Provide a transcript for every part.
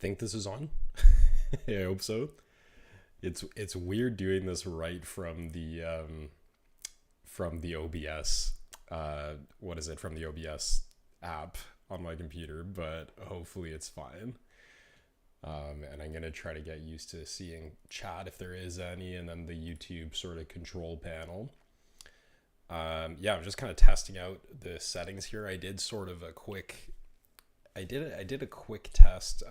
think this is on. I hope so. It's weird doing this right from the OBS. What is it, from the OBS app on my computer? But hopefully it's fine. And I'm gonna try to get used to seeing chat if there is any, and then the YouTube sort of control panel. Yeah, I'm just kind of testing out the settings here. I did sort of a quick I did a quick test,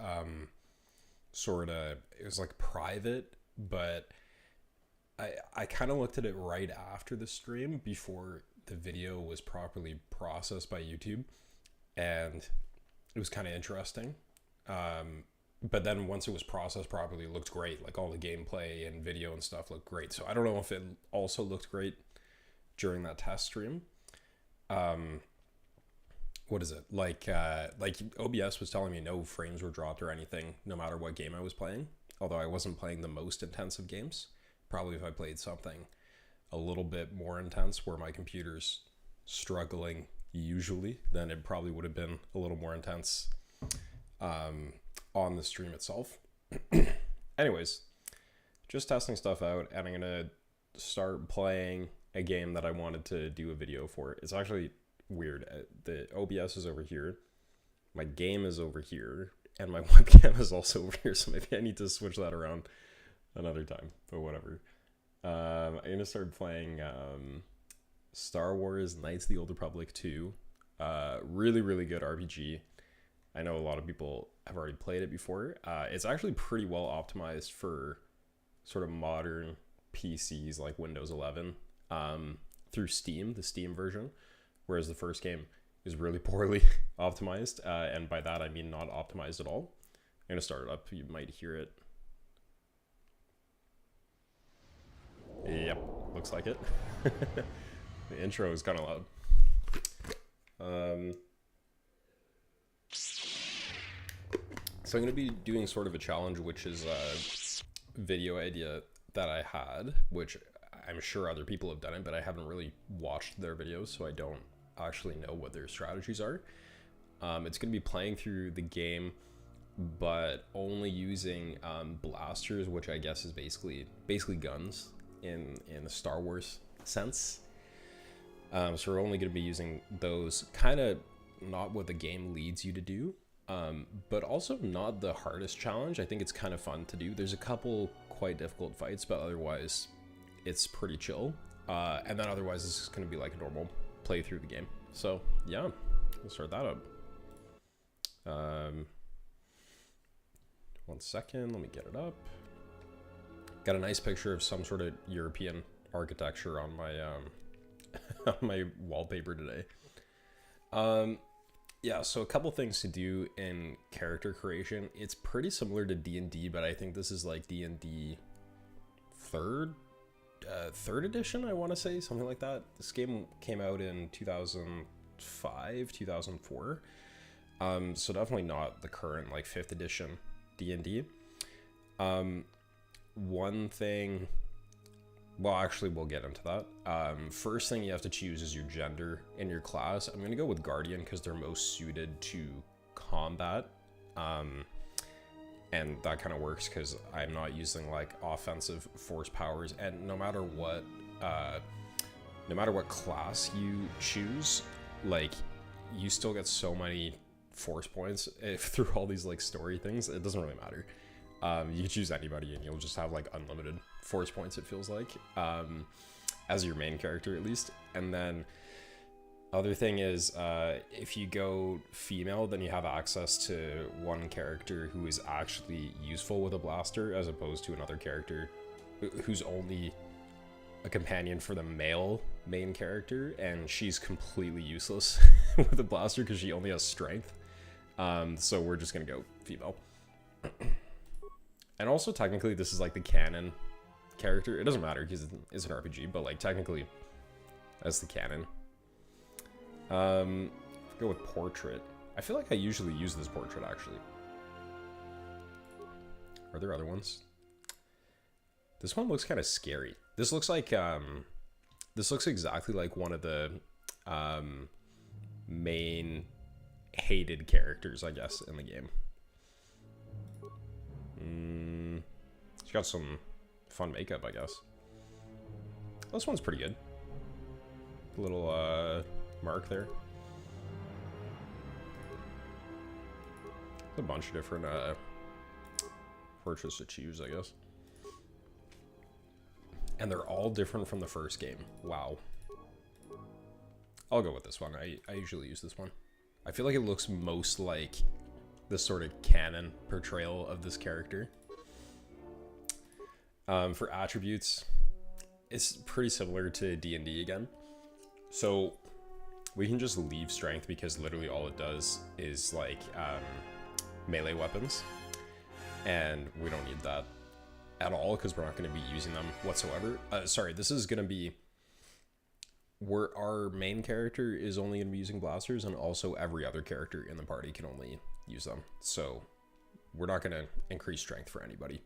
sort of, it was like private, but I kind of looked at it right after the stream before the video was properly processed by YouTube, and it was kind of interesting. But then once it was processed properly, it looked great. Like all the gameplay and video and stuff looked great. So I don't know if it also looked great during that test stream. What is it like OBS was telling me no frames were dropped or anything, no matter what game I was playing, although I wasn't playing the most intensive games. Probably if I played something a little bit more intense where my computer's struggling usually, then it probably would have been a little more intense on the stream itself. Anyways, just testing stuff out, and I'm gonna start playing a game that I wanted to do a video for. It's actually weird. The OBS is over here, my game is over here, and my webcam is also over here, so maybe I need to switch that around another time, but whatever. I'm gonna start playing Star Wars Knights of the Old Republic 2. Really good RPG. I know a lot of people have already played it before. It's actually pretty well optimized for sort of modern PCs like Windows 11, through Steam, the Steam version, whereas the first game is really poorly optimized, and by that I mean not optimized at all. I'm gonna start it up. You might hear it. Yep, looks like it. The intro is kind of loud. So I'm going to be doing sort of a challenge, which is a video idea that I had, which I'm sure other people have done it, but I haven't really watched their videos, so I don't actually know what their strategies are. It's going to be playing through the game, but only using blasters, which I guess is basically guns in the Star Wars sense. So we're only going to be using those, kind of not what the game leads you to do, but also not the hardest challenge. I think it's kind of fun to do. There's a couple quite difficult fights, but otherwise it's pretty chill. And then otherwise it's just going to be like a normal play through the game. So yeah, we'll start that up. 1 second, let me get it up. Got a nice picture of some sort of European architecture on my on my wallpaper today. Yeah, so a couple things to do in character creation. It's pretty similar to D&D, but I think this is like D&D third edition, I want to say, something like that. This game came out in 2005, 2004. So definitely not the current like 5th edition D&D. One thing, well, actually we'll get into that. First thing you have to choose is your gender in your class. I'm gonna go with Guardian because they're most suited to combat, and that kind of works because I'm not using like offensive force powers, and no matter what class you choose, like you still get so many force points through all these like story things. It doesn't really matter. You can choose anybody and you'll just have like unlimited force points, it feels like, as your main character at least. And then other thing is, if you go female, then you have access to one character who is actually useful with a blaster, as opposed to another character who's only a companion for the male main character, and she's completely useless with a blaster because she only has strength. So we're just gonna go female. And also technically this is like the canon character. It doesn't matter because it's an RPG, but like technically that's the canon. Go with portrait. I feel like I usually use this portrait actually. Are there other ones? This one looks kind of scary. This looks like this looks exactly like one of the main hated characters, I guess, in the game. She's got some fun makeup, I guess. This one's pretty good. Little mark there. A bunch of different portraits to choose, I guess. And they're all different from the first game. Wow. I'll go with this one. I usually use this one. I feel like it looks most like the sort of canon portrayal of this character. For attributes, it's pretty similar to D&D again. So we can just leave strength because literally all it does is like melee weapons. And we don't need that at all because we're not going to be using them whatsoever. Sorry, this is going to be where our main character is only going to be using blasters, and also every other character in the party can only use them. So we're not going to increase strength for anybody.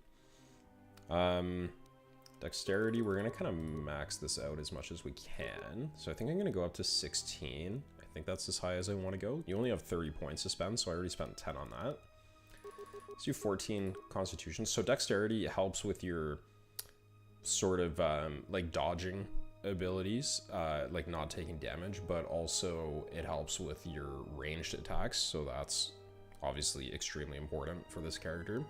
Dexterity, we're going to kind of max this out as much as we can. So I think I'm going to go up to 16. I think that's as high as I want to go. You only have 30 points to spend, so I already spent 10 on that. Let's do 14 Constitution. So Dexterity helps with your sort of like dodging abilities, like not taking damage, but also it helps with your ranged attacks. So that's obviously extremely important for this character.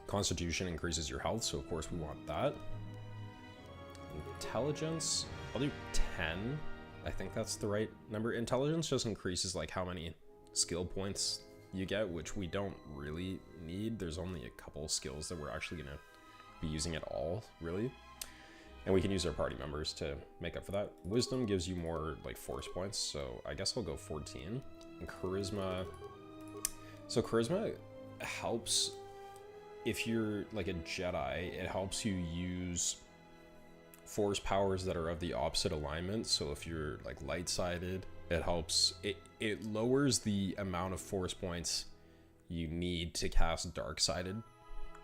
Constitution increases your health, so of course we want that. Intelligence, I'll do 10. I think that's the right number. Intelligence just increases like how many skill points you get, which we don't really need. There's only a couple skills that we're actually gonna be using at all, really. And we can use our party members to make up for that. Wisdom gives you more like force points, so I guess I'll go 14. And Charisma, so Charisma helps if you're like a Jedi, it helps you use force powers that are of the opposite alignment. So if you're like light-sided, it helps, it lowers the amount of force points you need to cast dark-sided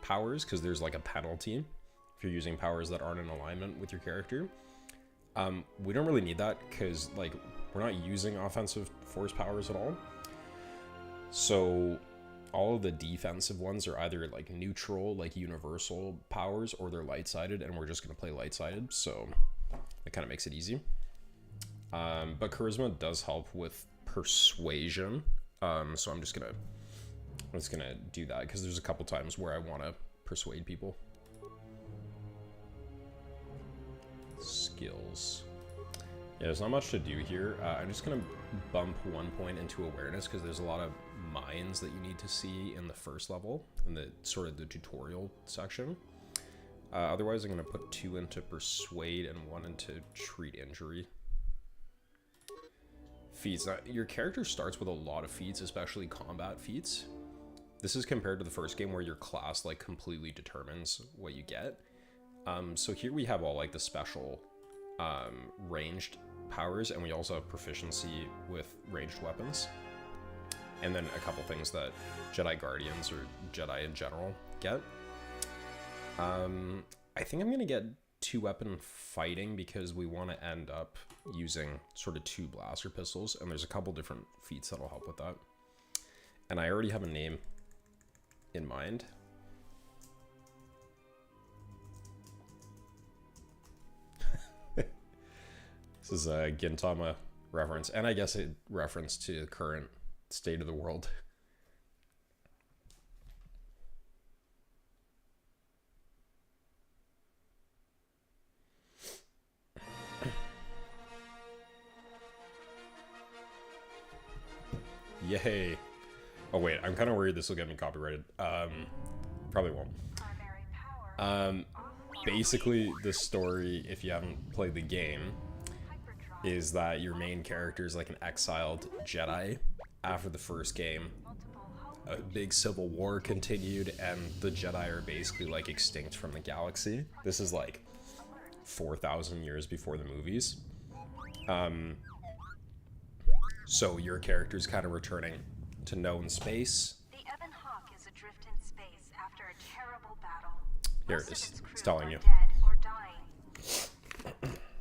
powers, because there's like a penalty if you're using powers that aren't in alignment with your character. We don't really need that because like we're not using offensive force powers at all. So all of the defensive ones are either like neutral, like universal powers, or they're light-sided, and we're just going to play light-sided, so it kind of makes it easy. But Charisma does help with persuasion, so I'm just gonna do that because there's a couple times where I want to persuade people. Skills. Yeah, there's not much to do here. I'm just gonna bump 1 point into awareness because there's a lot of mines that you need to see in the first level, in the sort of the tutorial section. Otherwise, I'm gonna put 2 into persuade and 1 into treat injury. Feats. Now, your character starts with a lot of feats, especially combat feats. This is compared to the first game where your class like completely determines what you get. So here we have all like the special ranged powers, and we also have proficiency with ranged weapons. And then a couple things that Jedi Guardians or Jedi in general get. I think I'm gonna get 2-weapon fighting because we want to end up using sort of 2 blaster pistols, and there's a couple different feats that'll help with that. And I already have a name in mind. This is a Gintama reference, and I guess a reference to the current state of the world. Yay. Oh wait, I'm kind of worried this will get me copyrighted. Probably won't. Basically, the story, if you haven't played the game, is that your main character is like an exiled Jedi. After the first game, a big civil war continued, and the Jedi are basically like extinct from the galaxy. This is like 4,000 years before the movies. So your character's kind of returning to known space. The Ebon Hawk is adrift in space after a terrible battle. Here it is. It's telling you. Dead or dying.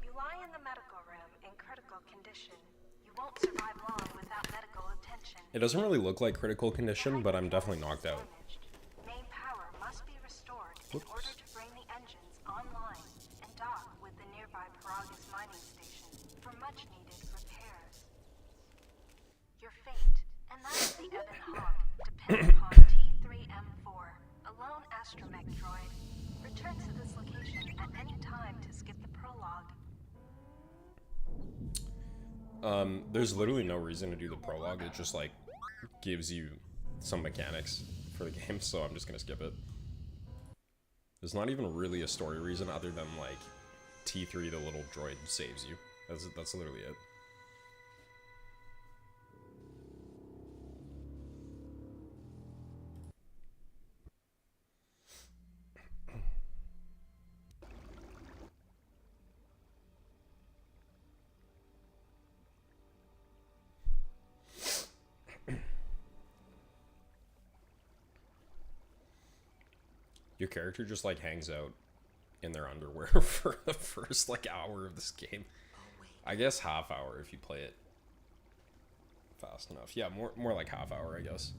You lie in the medical room in critical condition. You won't survive long without medical attention. It doesn't really look like critical condition, but I'm definitely knocked out. Main power Hawk, depend upon T3M4, a lone astromech droid. Return to this location at any time to skip the prologue. There's literally no reason to do the prologue. It just, like, gives you some mechanics for the game, so I'm just gonna skip it. There's not even really a story reason other than, like, T3, the little droid, saves you. That's literally it. Your character just, like, hangs out in their underwear for the first, like, hour of this game. I guess half hour if you play it fast enough. Yeah, more like half hour, I guess.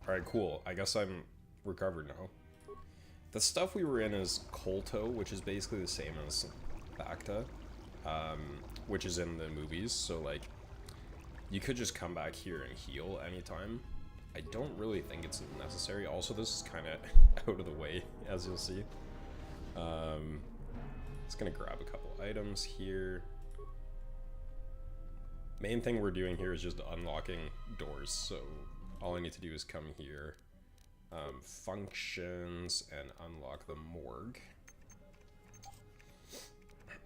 Alright, cool. I guess I'm recovered now. The stuff we were in is KOTOR, which is basically the same as Bacta, which is in the movies, so, like, you could just come back here and heal anytime. I don't really think it's necessary. Also, this is kind of out of the way, as you'll see. Just gonna grab a couple items here. Main thing we're doing here is just unlocking doors, so all I need to do is come here, functions, and unlock the morgue.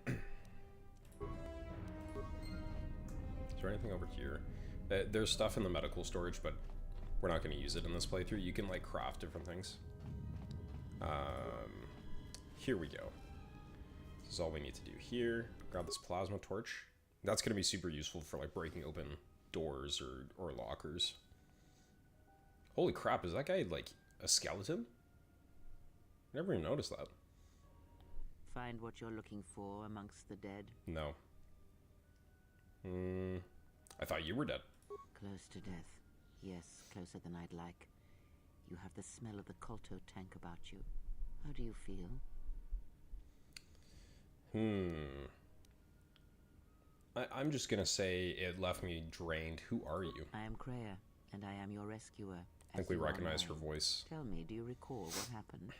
Is there anything over here? There's stuff in the medical storage, but we're not going to use it in this playthrough. You can, like, craft different things. Here we go. This is all we need to do here. Grab this plasma torch. That's going to be super useful for, like, breaking open doors or lockers. Holy crap, is that guy, like, a skeleton? Never even noticed that. Find what you're looking for amongst the dead? No. I thought you were dead. Close to death. Yes, closer than I'd like. You have the smell of the KOTOR tank about you. How do you feel? I'm just gonna say it left me drained. Who are you? I am Kreia, and I am your rescuer. I think we recognize her voice. Tell me, do you recall what happened?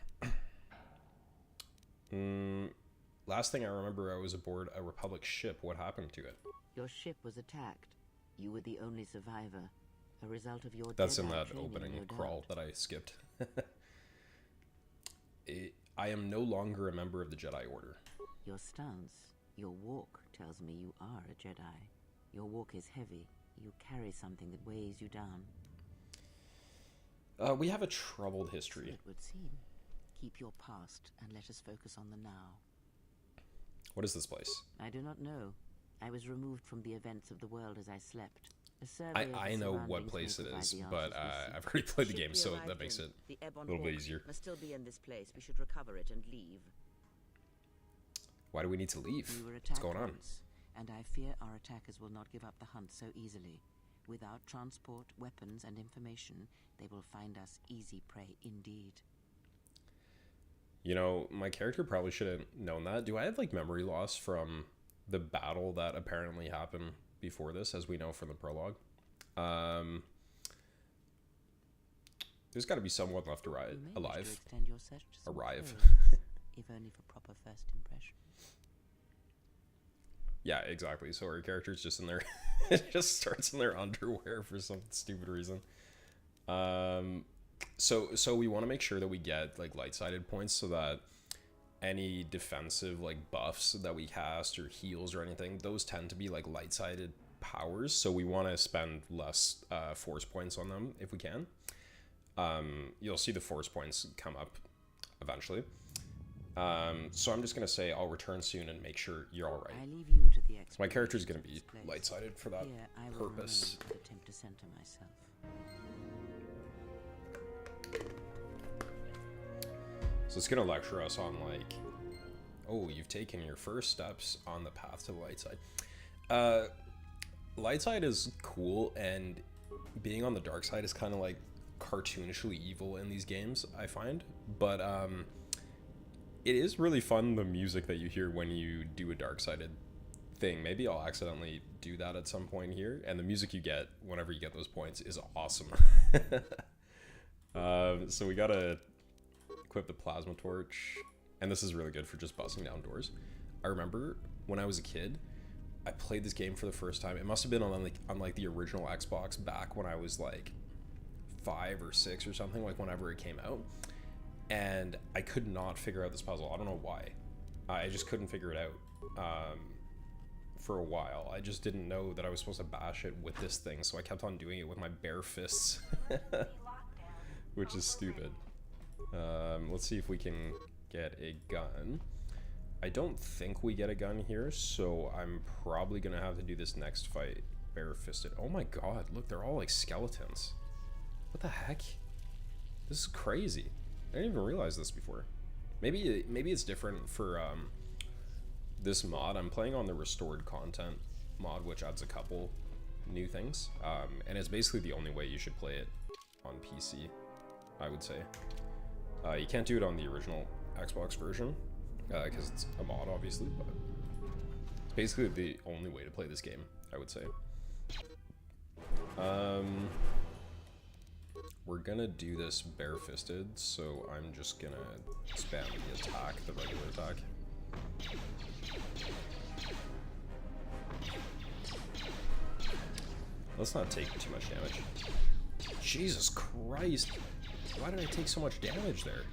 Last thing I remember, I was aboard a Republic ship. What happened to it? Your ship was attacked. You were the only survivor. A result of your That's in Jedi that training, opening no crawl doubt. that I skipped. I am no longer a member of the Jedi Order. Your stance, your walk tells me you are a Jedi. Your walk is heavy. You carry something that weighs you down. We have a troubled So history. it would seem. Keep your past and let us focus on the now. What is this place? I do not know. I was removed from the events of the world as I slept. A survey of I the know what surroundings place may it provide is, the but answers we seek. I've already played the Ship game, we so arrived that makes in, it the ebb a on little bit Hawk, easier. must still be in this place. We should recover it and leave. Why do we need to leave? We were What's attacked going on? once, and I fear our attackers will not give up the hunt so easily. Without transport, weapons, and information, they will find us easy prey indeed. You know, my character probably should have known that. Do I have, like, memory loss from the battle that apparently happened before this, as we know from the prologue? There's got to be someone left You may wish to alive. extend your search to some Arrive. clues, if only for proper first impression. Yeah, exactly. So our character's just in there. It just starts in their underwear for some stupid reason. So we want to make sure that we get, like, light-sided points so that any defensive, like, buffs that we cast or heals or anything, those tend to be, like, light-sided powers. So we want to spend less force points on them if we can. You'll see the force points come up eventually. So I'm just going to say I'll return soon and make sure you're all right. I leave you to the My character's going to explorations be of this place. light-sided for that Here I will purpose. remain and attempt to center myself. So it's gonna lecture us on like, oh, you've taken your first steps on the path to the light side. Light side is cool, and being on the dark side is kind of like cartoonishly evil in these games, I find. But it is really fun, the music that you hear when you do a dark-sided thing. Maybe I'll accidentally do that at some point here, and the music you get whenever you get those points is awesome. So we gotta equip the plasma torch, and this is really good for just busting down doors. I remember when I was a kid, I played this game for the first time. It must have been on like the original Xbox back when I was like 5 or 6 or something, like whenever it came out. And I could not figure out this puzzle. I don't know why. I just couldn't figure it out for a while. I just didn't know that I was supposed to bash it with this thing, so I kept on doing it with my bare fists, which is stupid. Let's see if we can get a gun. I don't think we get a gun here, so I'm probably gonna have to do this next fight bare-fisted. Oh my god, look, they're all like skeletons. What the heck? This is crazy. I didn't even realize this before. Maybe it's different for this mod. I'm playing on the restored content mod, which adds a couple new things, and it's basically the only way you should play it on PC, I would say. You can't do it on the original Xbox version because it's a mod, obviously, but it's basically the only way to play this game, I would say. We're gonna do this bare-fisted, so I'm just gonna spam the attack, the regular attack. Let's not take too much damage. Jesus Christ! Why did I take so much damage there?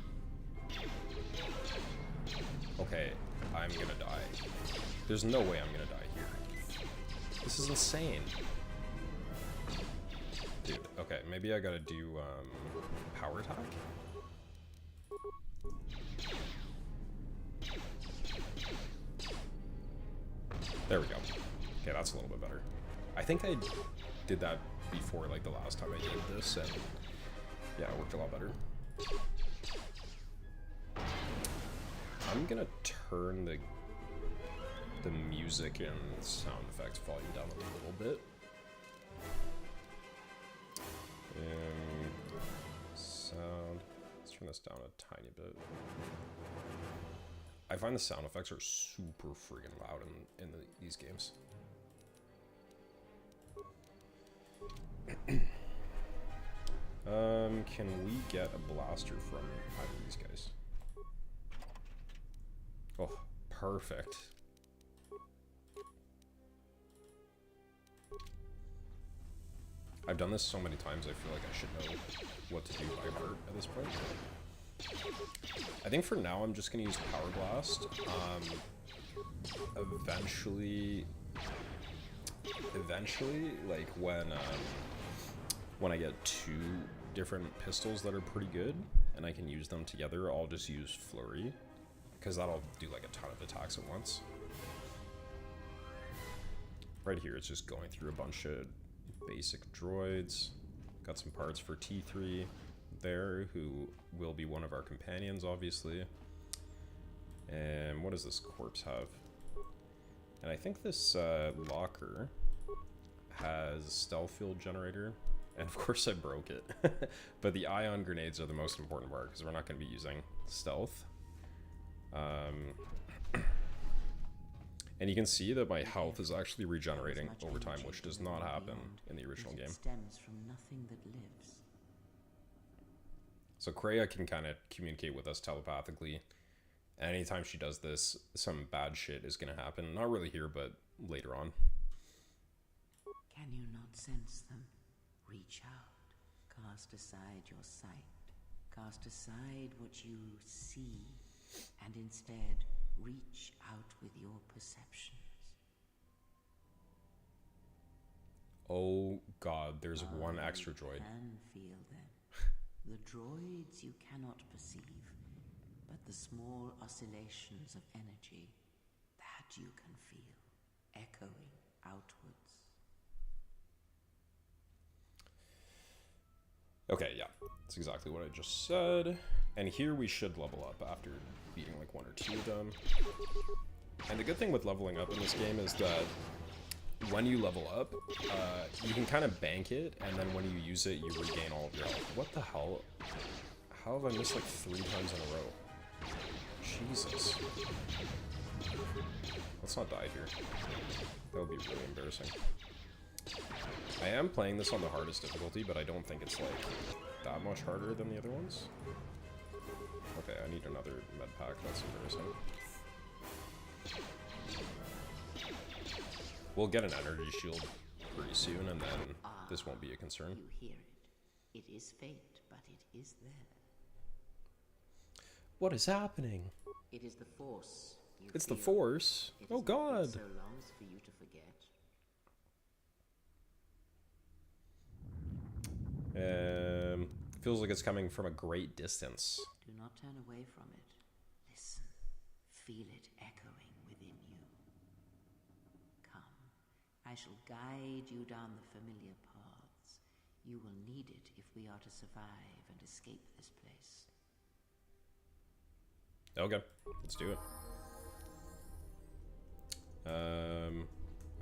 Okay, I'm gonna die. There's no way I'm gonna die here. This is insane. Dude, okay, maybe I gotta do power attack? There we go. Okay, that's a little bit better. I think I did that before, like the last time I did this, and yeah, it worked a lot better. I'm gonna turn the music and sound effects volume down a little bit. And sound, let's turn this down a tiny bit. I find the sound effects are super friggin' loud in these games. Can we get a blaster from either of these guys? Oh, perfect. I've done this so many times, I feel like I should know what to do by heart at this point. I think for now I'm just gonna use Power Blast. Eventually, like when I get 2 different pistols that are pretty good and I can use them together, I'll just use Flurry, because that'll do like a ton of attacks at once. Right here it's just going through a bunch of basic droids. Got some parts for T3 there, who will be one of our companions, obviously. And what does this corpse have? And I think this locker has stealth field generator, and of course I broke it. But the ion grenades are the most important part, because we're not going to be using stealth. And you can see that my health is actually regenerating over time, which does not happen in the original game. Stems from nothing that lives. So Kreia can kind of communicate with us telepathically. Anytime she does this, some bad shit is going to happen. Not really here, but later on. Can you not sense them? Reach out. Cast aside your sight. Cast aside what you see. And instead, reach out with your perceptions. Oh god, there's one extra droid. You can feel them. The droids you cannot perceive, but the small oscillations of energy, that you can feel, echoing outwards. Okay, yeah, that's exactly what I just said. And here we should level up after beating like 1 or 2 of them. And the good thing with leveling up in this game is that when you level up, you can kind of bank it, and then when you use it, you regain all of your health. What the hell? How have I missed like 3 times in a row? Jesus. Let's not die here. That would be really embarrassing. I am playing this on the hardest difficulty, but I don't think it's like that much harder than the other ones. Okay, I need another med pack. That's embarrassing. We'll get an energy shield pretty soon, and then this won't be a concern. You hear it. It is fate, but it is there. What is happening? It is the Force. It's the Force. It Oh has not been God. so long as for you to forget. Feels like it's coming from a great distance. Do not turn away from it. Listen. Feel it echoing within you. Come. I shall guide you down the familiar paths. You will need it if we are to survive and escape this place. Okay, let's do it.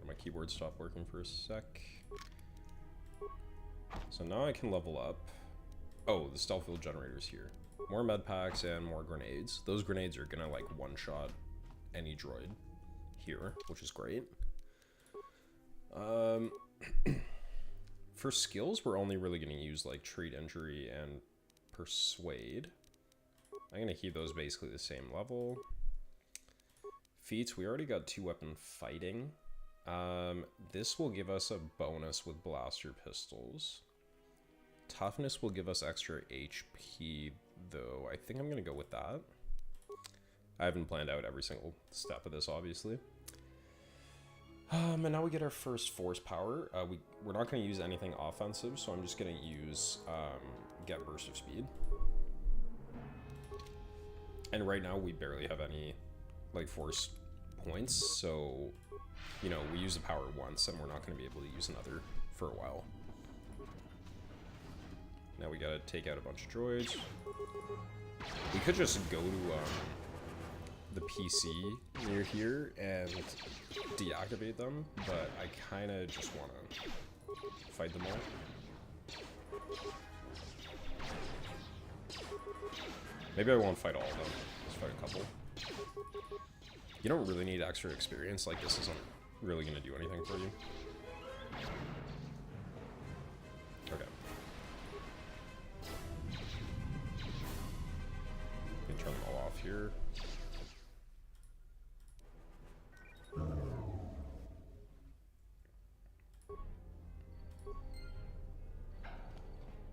My keyboard stopped working for a sec. So now I can level up. Oh, the stealth field generator's here. More med packs and more grenades. Those grenades are gonna like one-shot any droid here, which is great. For skills, we're only really gonna use like treat injury and persuade. I'm gonna keep those basically the same level. Feats, we already got 2-weapon fighting. This will give us a bonus with blaster pistols. Toughness will give us extra HP, though. I think I'm gonna go with that. I haven't planned out every single step of this, obviously. And now we get our first force power. We're not gonna use anything offensive, so I'm just gonna use get burst of speed. And right now we barely have any like force points, so you know, we use the power once and we're not going to be able to use another for a while. Now we gotta take out a bunch of droids. We could just go to the PC near here and deactivate them, but I kind of just want to fight them all. Maybe I won't fight all of them. Just fight a couple. You don't really need extra experience. Like, this isn't really going to do anything for you. Okay. You can turn them all off here.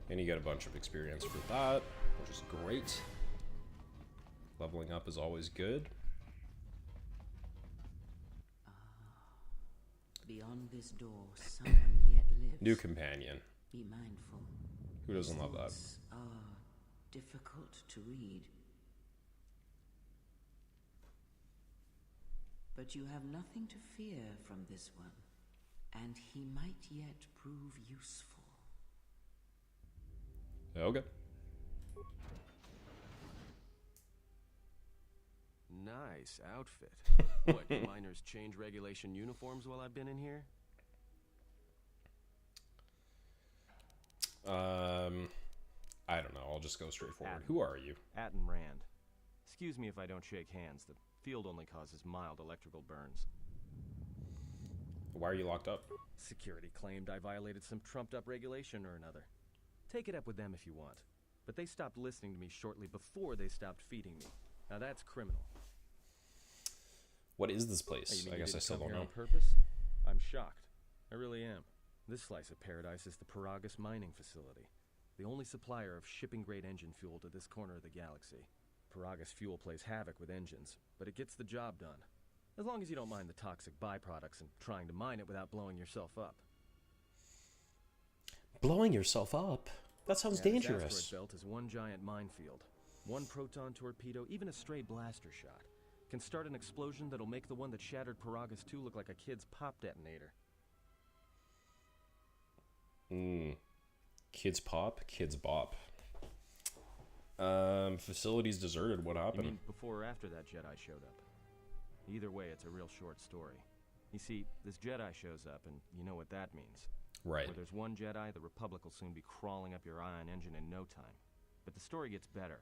And you get a bunch of experience for that, which is great. Leveling up is always good. Beyond this door, someone yet lives. New companion. Be mindful. Who doesn't love that? Thoughts are difficult to read. But you have nothing to fear from this one, and he might yet prove useful. Okay. Nice outfit. What, you miners change regulation uniforms while I've been in here? I don't know. I'll just go straight forward. Who are you? Atten Rand. Excuse me if I don't shake hands. The field only causes mild electrical burns. Why are you locked up? Security claimed I violated some trumped-up regulation or another. Take it up with them if you want. But they stopped listening to me shortly before they stopped feeding me. Now that's criminal. What is this place? I guess I still don't know. On purpose? I'm shocked. I really am. This slice of paradise is the Paragus mining facility, the only supplier of shipping-grade engine fuel to this corner of the galaxy. Paragus fuel plays havoc with engines, but it gets the job done. As long as you don't mind the toxic byproducts and trying to mine it without blowing yourself up. Blowing yourself up? That sounds dangerous. The asteroid belt is one giant minefield. One proton torpedo, even a stray blaster shot, can start an explosion that'll make the one that shattered Paragus 2 look like a kid's pop detonator. Kids pop, kids bop. Facilities deserted. What You happened? mean before or after that Jedi showed up? Either way, it's a real short story. You see, this Jedi shows up, and you know what that means. Right. Where there's one Jedi, the Republic will soon be crawling up your ion engine in no time. But the story gets better.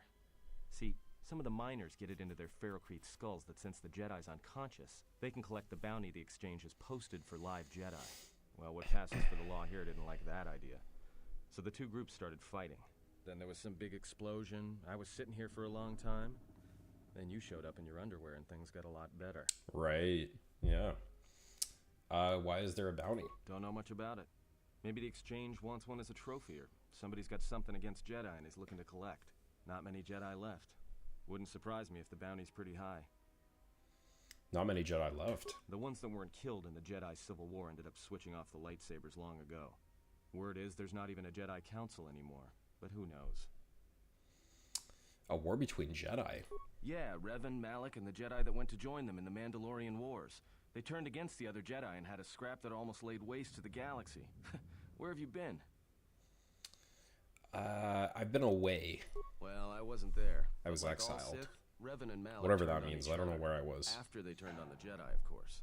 See, some of the miners get it into their ferrocrete skulls that since the Jedi's unconscious, they can collect the bounty the exchange has posted for live Jedi. Well, what passes for the law here didn't like that idea. So the two groups started fighting. Then there was some big explosion. I was sitting here for a long time. Then you showed up in your underwear and things got a lot better. Right. Yeah. Why is there a bounty? Don't know much about it. Maybe the exchange wants one as a trophy, or somebody's got something against Jedi and is looking to collect. Not many Jedi left. Wouldn't surprise me if the bounty's pretty high. Not many Jedi left. The ones that weren't killed in the Jedi Civil War ended up switching off the lightsabers long ago. Word is there's not even a Jedi Council anymore, but who knows? A war between Jedi. Yeah, Revan, Malak, and the Jedi that went to join them in the Mandalorian Wars. They turned against the other Jedi and had a scrap that almost laid waste to the galaxy. Where have you been? I've been away. Well, I wasn't there. I was Like all exiled. Sith, Revan and Malak Whatever turned that on means. each I don't know other. where I was. After they turned on the Jedi, of course.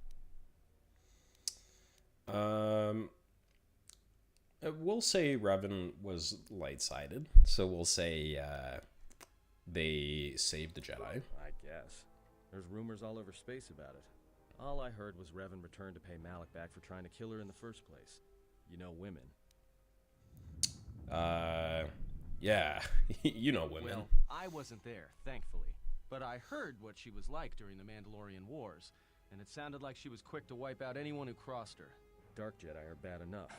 We'll say Revan was light-sided. So we'll say they saved the Jedi. I guess. There's rumors all over space about it. All I heard was Revan returned to pay Malak back for trying to kill her in the first place. You know women. Yeah. You know women. Well, I wasn't there, thankfully. But I heard what she was like during the Mandalorian Wars, and it sounded like she was quick to wipe out anyone who crossed her. Dark Jedi are bad enough.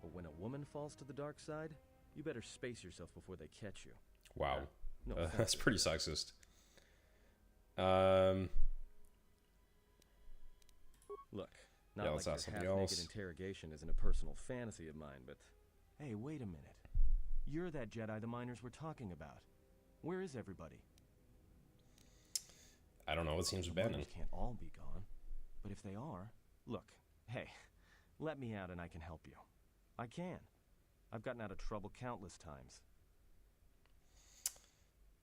But when a woman falls to the dark side, you better space yourself before they catch you. Wow. No That's offense. pretty sexist. Look, not Yeah, like let's your ask somebody half-naked else. interrogation isn't a personal fantasy of mine, but... Hey, wait a minute. You're that Jedi the miners were talking about. Where is everybody? I don't know. It seems The abandoned. miners can't all be gone. But if they are... Look, hey, let me out and I can help you. I can. I've gotten out of trouble countless times.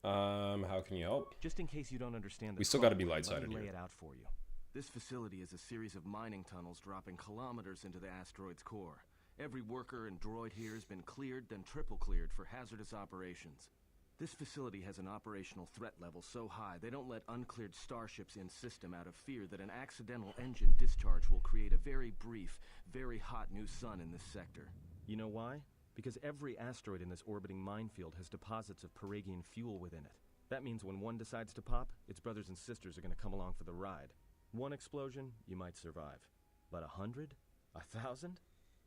How can you help? Just in case you don't understand the We still gotta be problem, light-sided let me lay here. it out for you. This facility is a series of mining tunnels dropping kilometers into the asteroid's core. Every worker and droid here has been cleared, then triple cleared for hazardous operations. This facility has an operational threat level so high they don't let uncleared starships in system out of fear that an accidental engine discharge will create a very brief, very hot new sun in this sector. You know why? Because every asteroid in this orbiting minefield has deposits of Paragian fuel within it. That means when one decides to pop, its brothers and sisters are going to come along for the ride. One explosion, you might survive. But 100? 1,000?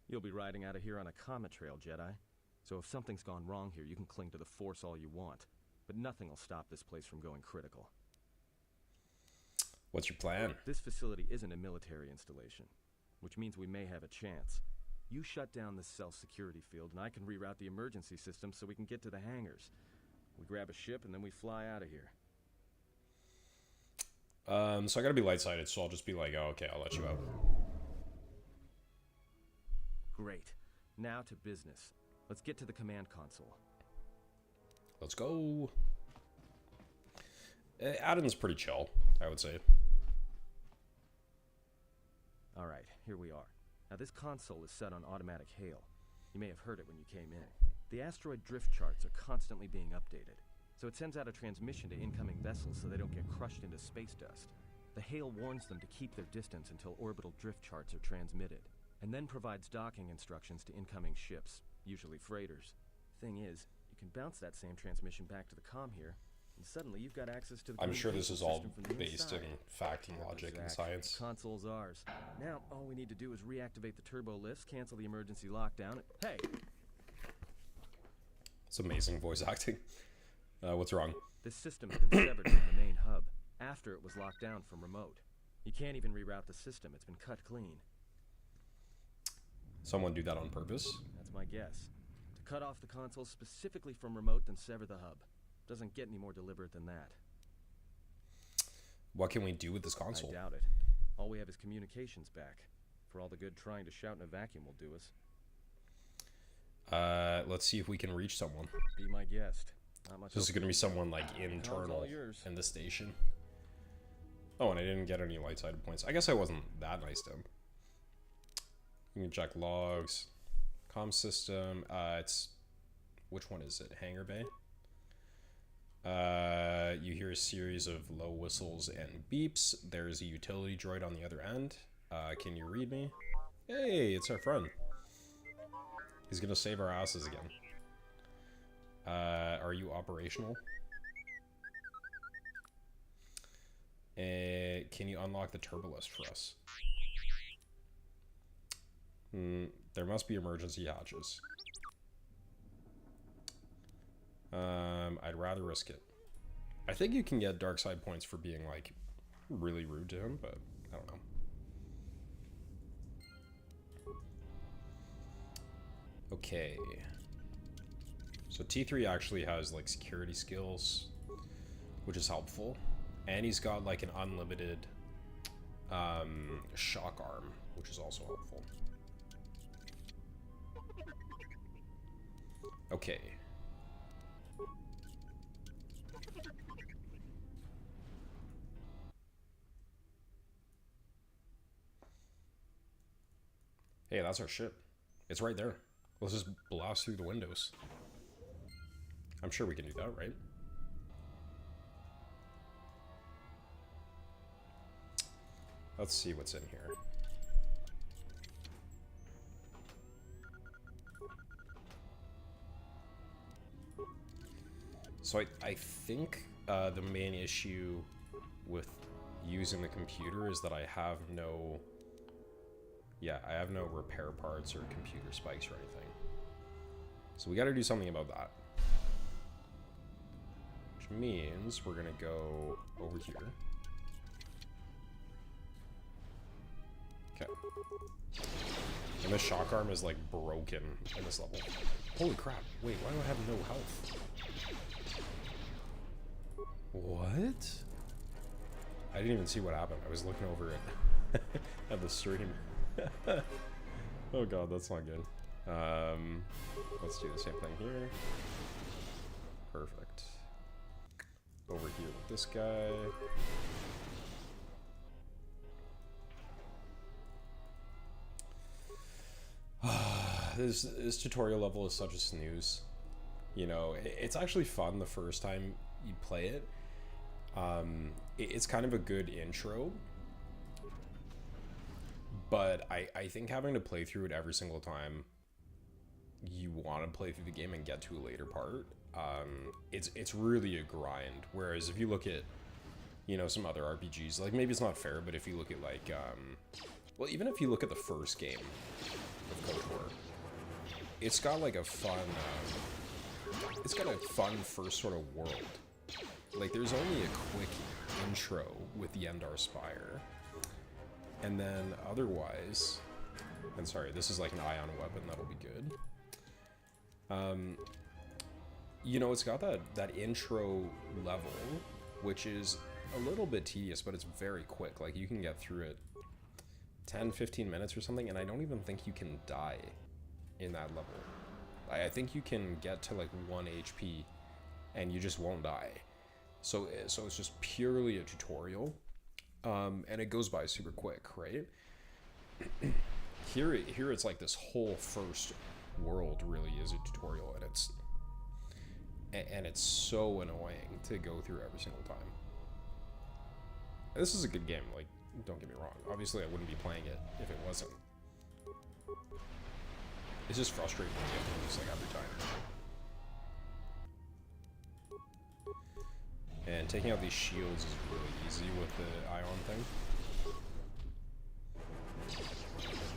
You'll be riding out of here on a comet trail, Jedi. So if something's gone wrong here, you can cling to the Force all you want. But nothing will stop this place from going critical. What's your plan? This facility isn't a military installation, which means we may have a chance. You shut down this cell security field, and I can reroute the emergency system so we can get to the hangars. We grab a ship, and then we fly out of here. So I gotta be light-sided, so I'll just be like, oh, okay, I'll let you out. Great. Now to business. Let's get to the command console. Let's go. Adam's pretty chill, I would say. Alright, here we are. Now this console is set on automatic hail. You may have heard it when you came in. The asteroid drift charts are constantly being updated, so it sends out a transmission to incoming vessels so they don't get crushed into space dust. The hail warns them to keep their distance until orbital drift charts are transmitted, and then provides docking instructions to incoming ships, usually freighters. Thing is, you can bounce that same transmission back to the comm here, and suddenly you've got access to the I'm sure communication this is all system from the based in inside. fact and logic and Exact. science. The console's ours. Now, all we need to do is reactivate the turbo lifts, cancel the emergency lockdown. Hey! It's amazing voice acting. What's wrong? This system has been severed from the main hub, after it was locked down from remote. You can't even reroute the system, it's been cut clean. Someone do that on purpose? That's my guess. To cut off the console specifically from remote, then sever the hub. Doesn't get any more deliberate than that. What can we do with this console? I doubt it. All we have is communications back. For all the good trying to shout in a vacuum will do us. Let's see if we can reach someone. Be my guest. Not much This is else gonna be to do. someone like Hell's all internal yours. in the station. Oh, and I didn't get any light-sided points. I guess I wasn't that nice to him. You can check logs. Comm system. It's... Which one is it? Hangar bay? You hear a series of low whistles and beeps. There's a utility droid on the other end. Can you read me? Hey, it's our friend. He's gonna save our asses again. Are you operational? Can you unlock the turbolist for us? There must be emergency hatches. I'd rather risk it. I think you can get dark side points for being like really rude to him, but I don't know. Okay. So T3 actually has like security skills, which is helpful. And he's got like an unlimited shock arm, which is also helpful. Okay. Hey, that's our ship. It's right there. Let's just blast through the windows. I'm sure we can do that, right? Let's see what's in here. So I think the main issue with using the computer is that I have no... Yeah, I have no repair parts or computer spikes or anything. So we gotta do something about that. Which means we're gonna go over here. Okay. And the shock arm is like broken in this level. Holy crap, wait, why do I have no health? What? I didn't even see what happened. I was looking over it at the stream. Oh god, that's not good. Let's do the same thing here. Perfect. Over here with this guy. This tutorial level is such a snooze. You know, it's actually fun the first time you play it. It's kind of a good intro. But I think having to play through it every single time you want to play through the game and get to a later part, it's really a grind. Whereas if you look at, you know, some other RPGs, like maybe it's not fair, but if you look at like, well, even if you look at the first game of KOTOR, it's got like a fun, it's got a fun first sort of world. Like there's only a quick intro with the Endar Spire. And then otherwise, and sorry, this is like an ion weapon, that'll be good. You know, it's got that intro level, which is a little bit tedious, but it's very quick. Like you can get through it 10-15 minutes or something, and I don't even think you can die in that level. I think you can get to like 1 HP and you just won't die. So it's just purely a tutorial. And it goes by super quick, right? Here it's like this whole first world really is a tutorial, and it's so annoying to go through every single time. This is a good game, like, don't get me wrong. Obviously I wouldn't be playing it if it wasn't. It's just frustrating when you have to do this like every time. And taking out these shields is really easy with the ion thing.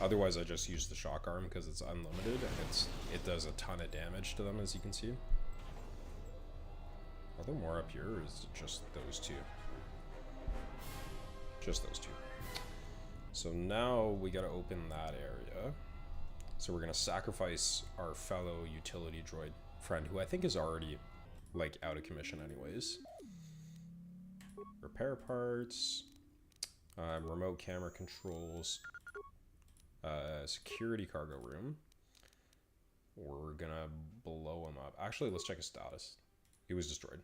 Otherwise, I just use the shock arm because it's unlimited and it does a ton of damage to them, as you can see. Are there more up here, or is it just those two? Just those two. So now we gotta open that area. So we're gonna sacrifice our fellow utility droid friend, who I think is already like out of commission anyways. Repair parts, remote camera controls, security cargo room. We're gonna blow him up. Actually, let's check his status. It was destroyed.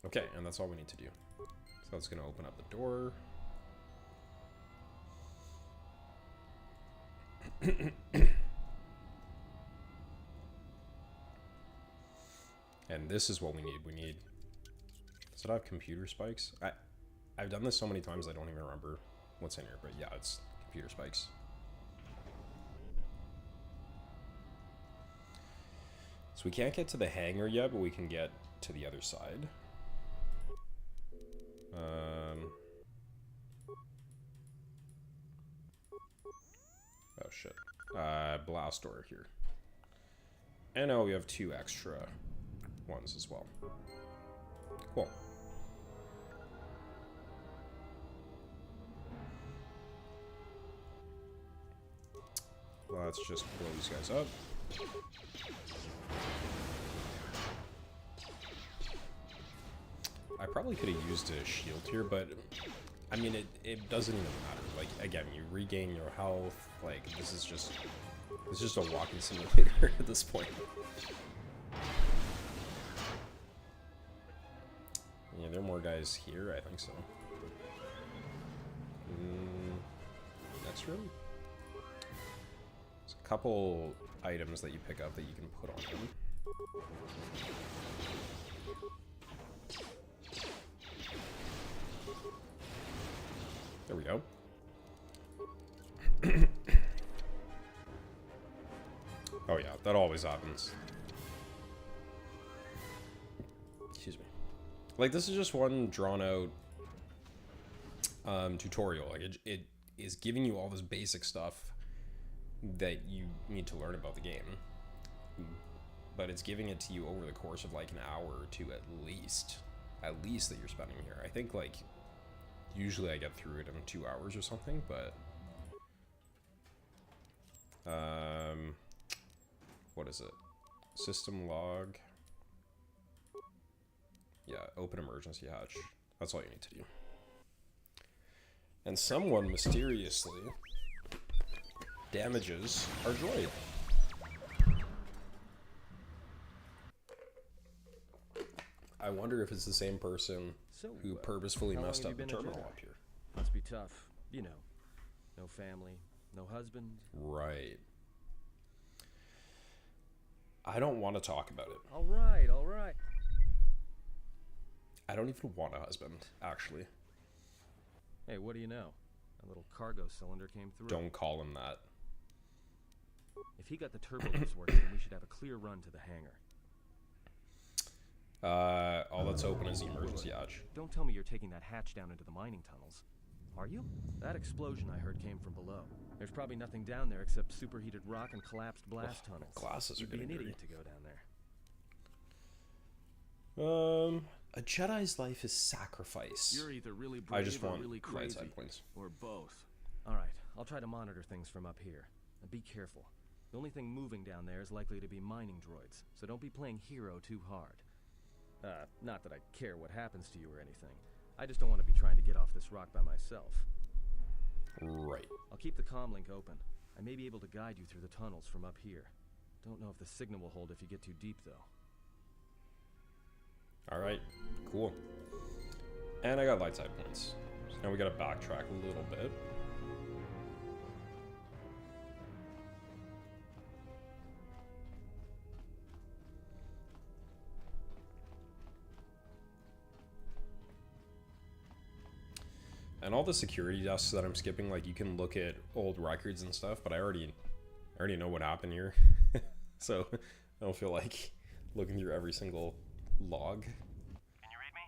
Okay, and that's all we need to do. So it's gonna open up the door. And this is what we need. We need... Does it have computer spikes? I've done this so many times I don't even remember what's in here, but yeah, it's computer spikes. So we can't get to the hangar yet, but we can get to the other side. Oh shit. Blast door here. And now we have 2 extra ones as well. Cool. Let's just blow these guys up. I probably could have used a shield here, but I mean, it doesn't even matter. Like, again, you regain your health. Like, this is just a walking simulator at this point. Yeah, there are more guys here. I think so. Next room. There's a couple items that you pick up that you can put on them. There we go. Oh yeah, that always happens. Excuse me. Like, this is just one drawn out tutorial. Like, it is giving you all this basic stuff that you need to learn about the game, but it's giving it to you over the course of like an hour or two at least that you're spending here. I think, like, usually I get through it in 2 hours or something, but what is it? System log. Yeah, open emergency hatch. That's all you need to do. And someone mysteriously damages our droid. I wonder if it's the same person who purposefully messed up the terminal up here. Must be tough. You know, no family, no husband. Right. I don't want to talk about it. All right, all right. I don't even want a husband, actually. Hey, what do you know? A little cargo cylinder came through. Don't call him that. If he got the turbo lifts working, then we should have a clear run to the hangar. All that's open is the emergency hatch. Don't tell me you're taking that hatch down into the mining tunnels. Are you? That explosion I heard came from below. There's probably nothing down there except superheated rock and collapsed blast tunnels. Glasses are You'd be an getting idiot dirty. to go down there. A Jedi's life is sacrifice. You're either really brave I just or want really light crazy, side points. or both. All right, I'll try to monitor things from up here. And be careful. The only thing moving down there is likely to be mining droids, so don't be playing hero too hard. Not that I care what happens to you or anything. I just don't want to be trying to get off this rock by myself. Right. I'll keep the comm link open. I may be able to guide you through the tunnels from up here. Don't know if the signal will hold if you get too deep, though. Alright, cool. And I got light side points. So now we gotta backtrack a little bit. And all the security desks that I'm skipping, like, you can look at old records and stuff, but I already know what happened here. So I don't feel like looking through every single log. Can you read me?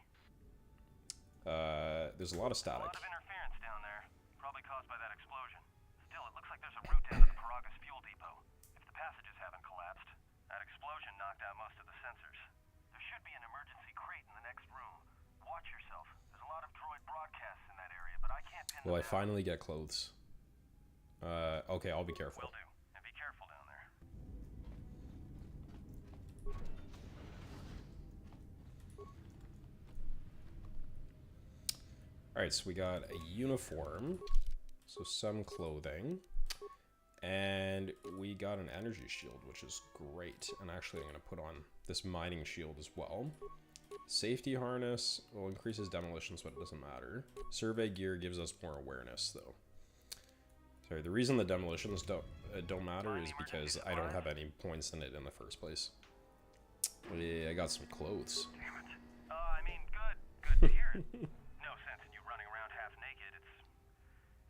There's a lot of static. A lot of interference down there, probably caused by that explosion. Still, it looks like there's a route down to the Paragus fuel depot. If the passages haven't collapsed, that explosion knocked out most of the sensors. There should be an emergency crate in the next room. Watch yourself. There's a lot of droid broadcasts in that area, but I can't pin Will them I down. finally get clothes? Okay, I'll be careful. Will do. And be careful down there. Alright, so we got a uniform. So some clothing. And we got an energy shield, which is great. And actually, I'm going to put on this mining shield as well. Safety harness, well, increases demolitions, but it doesn't matter. Survey gear gives us more awareness, though. Sorry, the reason the demolitions don't matter is because I don't have any points in it in the first place. Yeah, I got some clothes. Damn it. I mean, good to hear it. No sense in you running around half naked.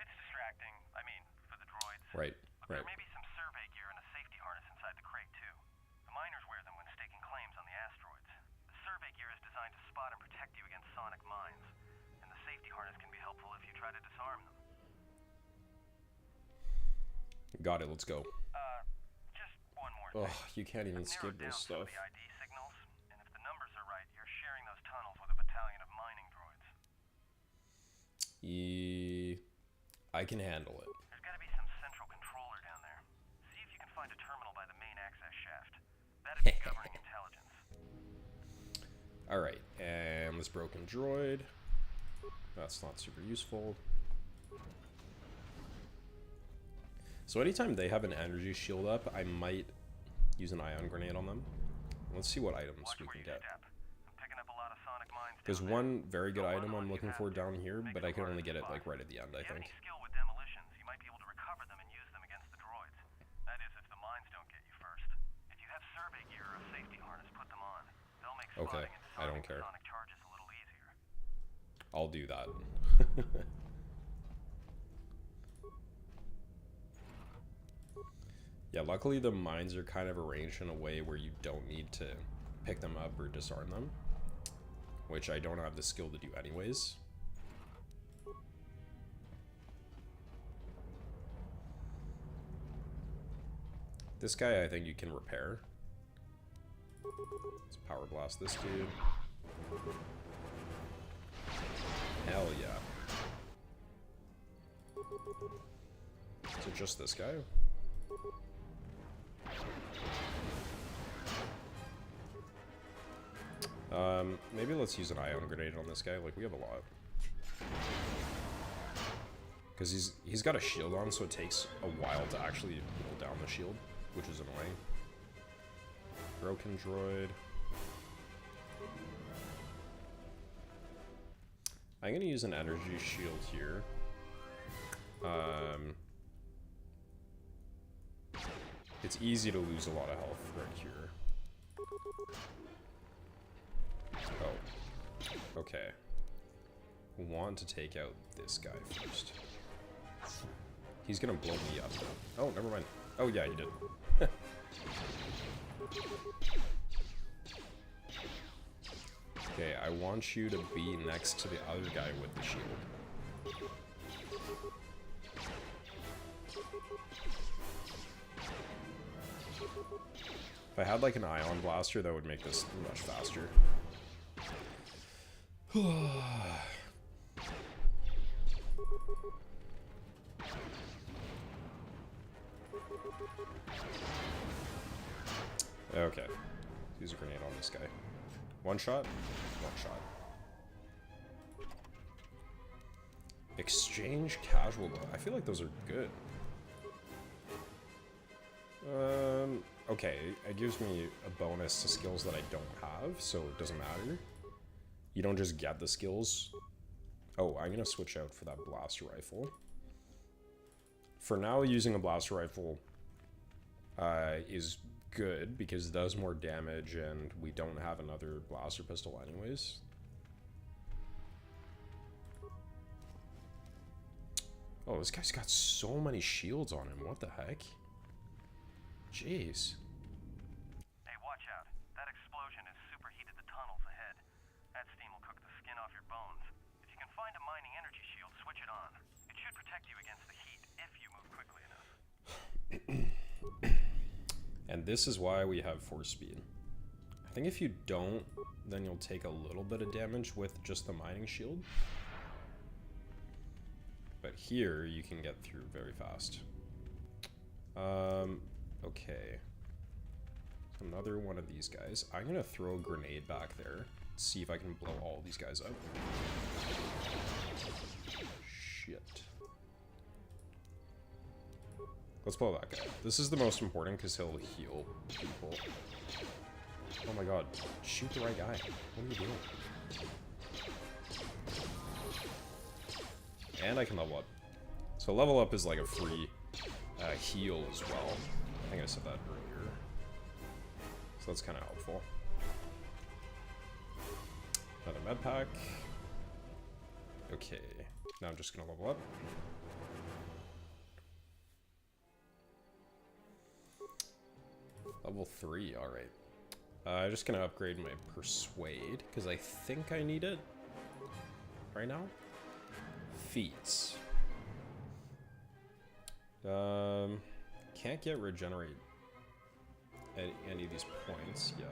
It's distracting. I mean, for the droids. Right, But right. there may be some survey gear and a safety harness inside the crate, too. The miners wear them when staking claims on the asteroids. The survey gear is designed to spot and protect you against sonic mines. And the safety harness can be helpful if you try to disarm them. Got it, let's go. Just one more thing. Oh, you can't even I've skip narrowed this down some of stuff. the ID signals, and if the numbers are right, you're sharing those tunnels with a battalion of mining droids. I can handle it. There's got to be some central controller down there. See if you can find a terminal by the main access shaft. That'd be governing intelligence. Alright, and this broken droid. That's not super useful. So anytime they have an energy shield up, I might use an ion grenade on them. Let's see what items Watch we where can you get. step. I'm picking up a lot of sonic mines There's down there. one very good Don't item run I'm unless looking you for have to. down here, Makes but I them can harder only to get it spot. like right at the end, I If you have think. any skill with demolitions, you might be able to recover them and use them against the droids. That is, if the mines don't get you first. If you have survey gear or a safety harness, put them on. They'll make Okay, spotting and I don't disarming care. sonic charges a little easier. I'll do that. Yeah, luckily the mines are kind of arranged in a way where you don't need to pick them up or disarm them, which I don't have the skill to do anyways. This guy I think you can repair. Let's power blast this dude. Hell yeah. So just this guy? Maybe let's use an ion grenade on this guy. Like, we have a lot. Because he's got a shield on, so it takes a while to actually pull down the shield, which is annoying. Broken droid. I'm gonna use an energy shield here. It's easy to lose a lot of health right here. Oh. Okay. Want to take out this guy first. He's gonna blow me up. Oh, never mind. Oh yeah, he did. Okay, I want you to be next to the other guy with the shield. If I had like an ion blaster, that would make this much faster. Okay. Use a grenade on this guy. One shot? One shot. Exchange casual. I feel like those are good. Okay, it gives me a bonus to skills that I don't have, so it doesn't matter. You don't just get the skills. Oh, I'm gonna switch out for that blaster rifle. For now, using a blaster rifle is good because it does more damage and we don't have another blaster pistol anyways. Oh, this guy's got so many shields on him. What the heck? Jeez. Hey, watch out. That explosion has superheated the tunnels ahead. That steam will cook the skin off your bones. If you can find a mining energy shield, switch it on. It should protect you against the heat if you move quickly enough. And this is why we have force speed. I think if you don't, then you'll take a little bit of damage with just the mining shield. But here, you can get through very fast. Okay. Another one of these guys. I'm gonna throw a grenade back there. See if I can blow all these guys up. Shit. Let's blow that guy. This is the most important because he'll heal people. Oh my god. Shoot the right guy. What are you doing? And I can level up. So level up is like a free heal as well. I think I said that earlier. So that's kind of helpful. Another med pack. Okay. Now I'm just going to level up. Level 3, alright. I'm just going to upgrade my Persuade, because I think I need it right now. Feats. Can't get Regenerate at any of these points yet.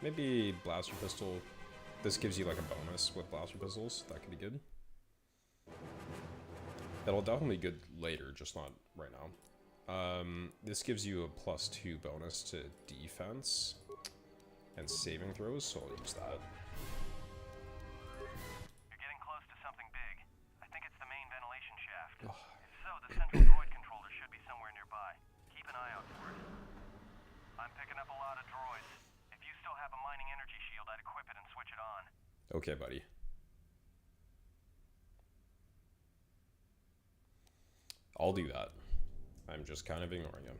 Maybe Blaster Pistol. This gives you like a bonus with Blaster Pistols. That could be good. That'll definitely be good later, just not right now. This gives you a +2 bonus to defense and saving throws, so I'll use that. You're getting close to something big. I think it's the main ventilation shaft. If so, the central droid controller should be somewhere nearby. Keep an eye out for it. I'm picking up a lot of droids. If you still have a mining energy shield, I'd equip it and switch it on. Okay, buddy. I'll do that. I'm just kind of ignoring him.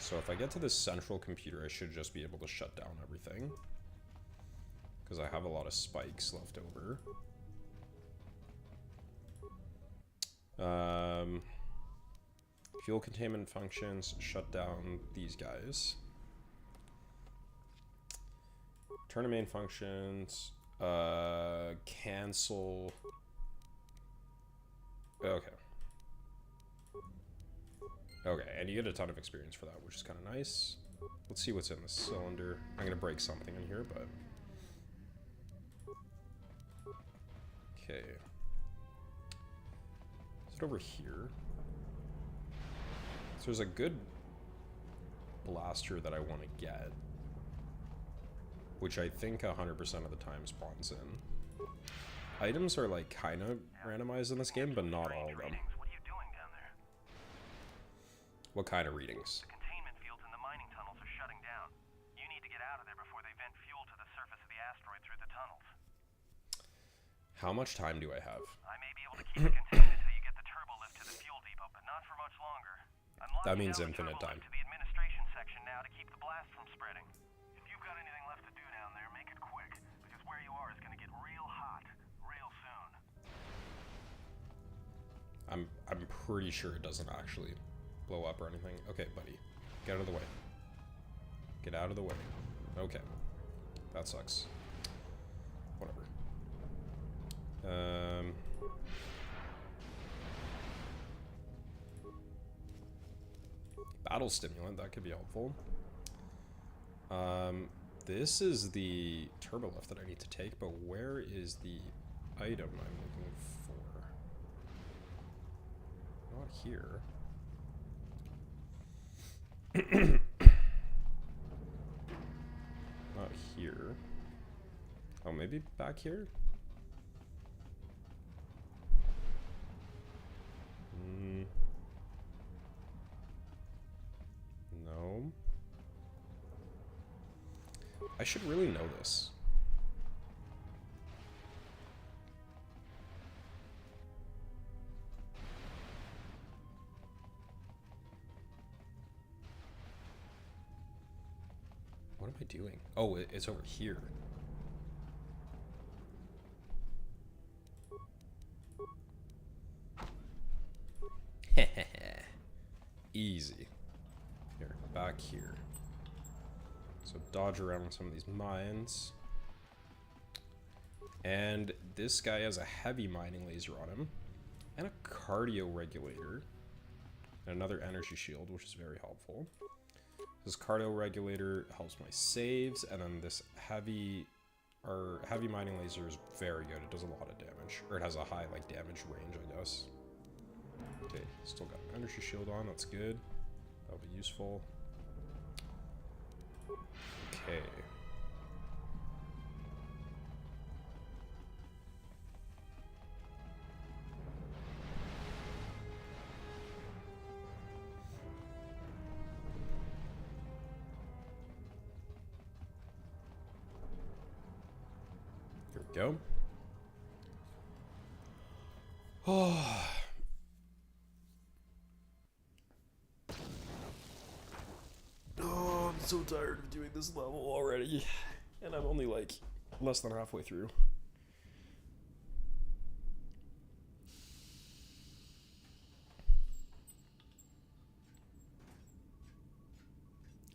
So if I get to this central computer, I should just be able to shut down everything. Because I have a lot of spikes left over. Fuel containment functions, shut down these guys. Turn to main functions, cancel. Okay. Okay, and you get a ton of experience for that, which is kind of nice. Let's see what's in this cylinder. I'm going to break something in here, but... Okay. Is it over here? So there's a good blaster that I want to get, which I think 100% of the time spawns in. Items are like kind of randomized in this game, but not all of them. What are you doing down there? What kind of readings? The containment fields in the mining tunnels are shutting down. You need to get out of there before they vent fuel to the surface of the asteroid through the tunnels. How much time do I have? I may be able to keep it contained until you get the turbo lift to the fuel depot, but not for much longer. I'm That locking means down the infinite turbo time. lift to the administration section now to keep the blast from spreading. If you've got anything left to do down there, make it quick, because where you are is going to get real hot real soon. I'm pretty sure it doesn't actually blow up or anything. Okay, buddy. Get out of the way. Get out of the way. Okay. That sucks. Whatever. Battle stimulant, that could be helpful. This is the turbo lift that I need to take, but where is the item I'm looking for? Not here. Not here. Oh, maybe back here? No. I should really know this. What am I doing? Oh, it's over here. Easy. Here, back here. So dodge around some of these mines. And this guy has a heavy mining laser on him. And a cardio regulator. And another energy shield, which is very helpful. This cardio regulator helps my saves. And then this heavy mining laser is very good. It does a lot of damage. Or it has a high like damage range, I guess. Okay, still got an energy shield on, that's good. That'll be useful. Okay. Go. Oh. Oh, I'm so tired of doing this level already. And I'm only like less than halfway through.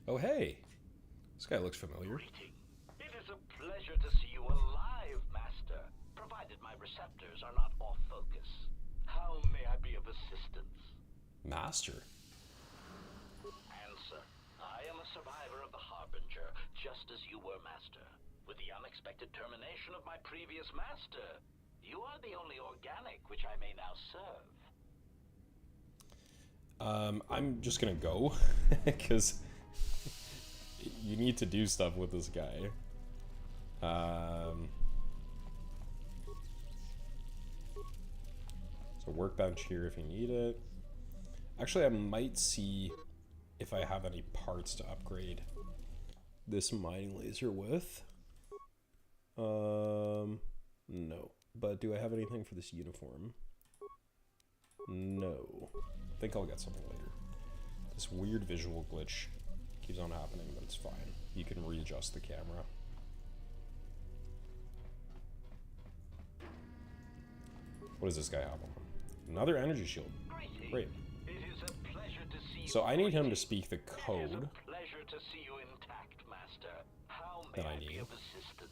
Oh, hey. This guy looks familiar. Greeting. It is a pleasure to see you alive, Master, provided my receptors are not off focus. How may I be of assistance? Master. Answer. I am a survivor of the Harbinger, just as you were, Master. With the unexpected termination of my previous Master, you are the only organic which I may now serve. I'm just gonna go, because you need to do stuff with this guy. So workbench here if you need it. Actually, I might see if I have any parts to upgrade this mining laser with. No. But do I have anything for this uniform? No. I think I'll get something later. This weird visual glitch keeps on happening, but it's fine. You can readjust the camera. What does this guy have on? Another energy shield. Great. It is a pleasure to see you. So I need him to speak the It is code a pleasure to see you intact, Master. How may that I I be need. of assistance?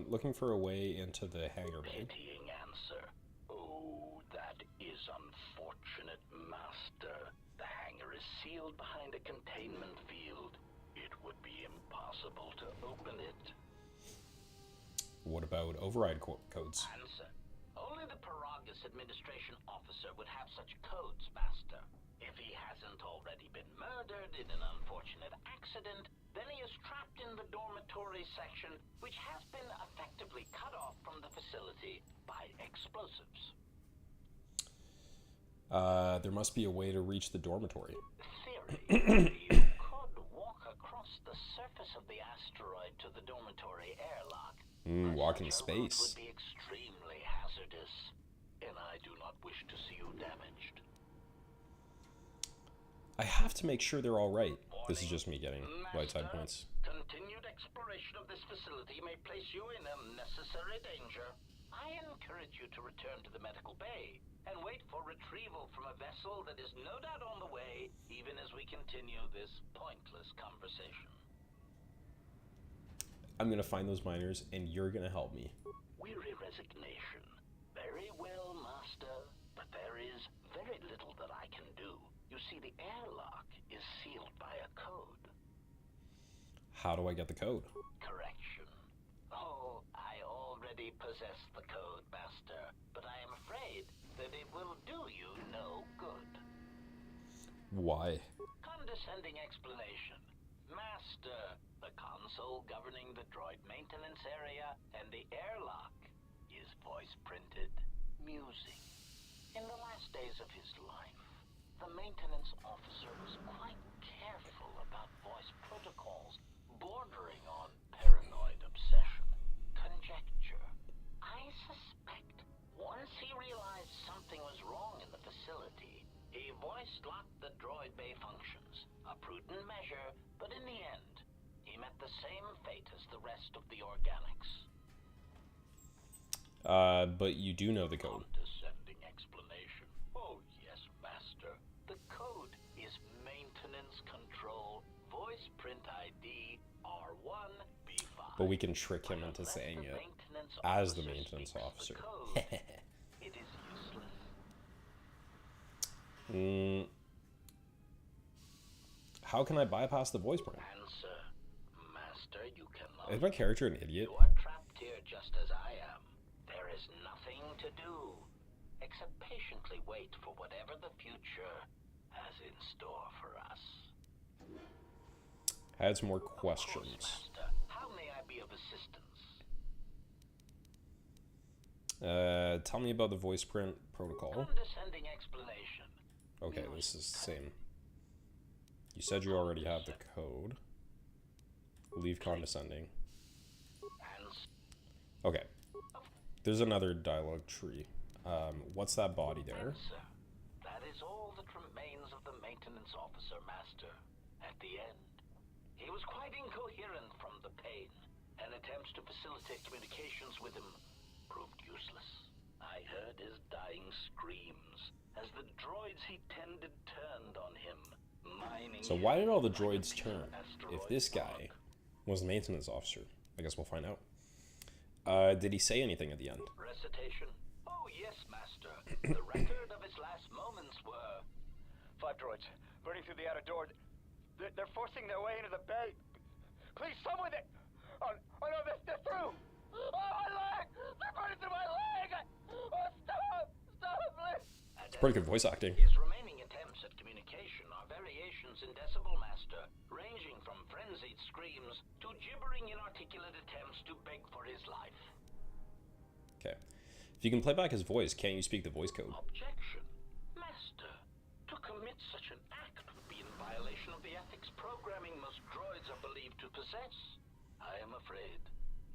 Looking for a way into the hangar bay. Pitying answer. Oh, that is unfortunate, Master. The hangar is sealed behind a containment field. It would be impossible to open it. What about override codes? Answer. Only the Paragus administration officer would have such codes, Master. If he hasn't already been murdered in an unfortunate accident, then he is trapped in the dormitory section, which has been effectively cut off from the facility by explosives. There must be a way to reach the dormitory. Theory. You could walk across the surface of the asteroid to the dormitory airlock. Walk in Such a route space. would be extremely hazardous, and I do not wish to see you damaged. I have to make sure they're all right. This is just me getting light side Master, points. Continued exploration of this facility may place you in unnecessary danger. I encourage you to return to the medical bay and wait for retrieval from a vessel that is no doubt on the way, even as we continue this pointless conversation. I'm gonna find those miners, and you're gonna help me. Weary resignation. Very well, Master, but there is very little that I can do. You see, the airlock is sealed by a code. How do I get the code? Correction. Oh, I already possess the code, Master, but I am afraid that it will do you no good. Why? Condescending explanation. Master, the console governing the droid maintenance area and the airlock is voice printed musing. In the last days of his life, the maintenance officer was quite careful about voice protocols, bordering on paranoid obsession. Conjecture. I suspect once he realized something was wrong in the facility, he voice locked the droid bay functions. A prudent measure, but in the end, he met the same fate as the rest of the organics. But you do know the code. Condescending explanation. Oh, yes, Master. The code is maintenance control, voice print ID, R1B5. But we can trick him into saying it as the maintenance officer. It is useless. How can I bypass the voice print? Answer. Master, you cannot. Is my character an idiot? You are trapped here just as I am. There is nothing to do except patiently wait for whatever the future has in store for us. I had some more Of course, questions. Master. How may I be of assistance? Tell me about the voice print protocol. Condescending explanation. Okay, this is the same. You said you already have the code. Leave condescending. Answer. Okay. There's another dialogue tree. What's that body there? Answer. That is all that remains of the maintenance officer, Master. At the end, he was quite incoherent from the pain, and attempts to facilitate communications with him proved useless. I heard his dying screams as the droids he tended turned on him, mining. So why did all the droids turn? If this guy was the maintenance officer, I guess we'll find out. Did he say anything at the end? Recitation? Oh, yes, Master. The record of his last moments were... 5 droids, burning through the outer door. They're forcing their way into the bay. Please, someone that... Oh no, they're through! Oh, my leg! They're burning through my leg! Oh, stop! Stop, please! It's pretty good voice acting. His remaining attempts at communication are variations in decibel, Master, ranging from frenzied screams to gibbering inarticulate attempts to beg for his life. Okay. If you can play back his voice, can't you speak the voice code? Objection. Master, to commit such an act would be in violation of the ethics programming most droids are believed to possess. I am afraid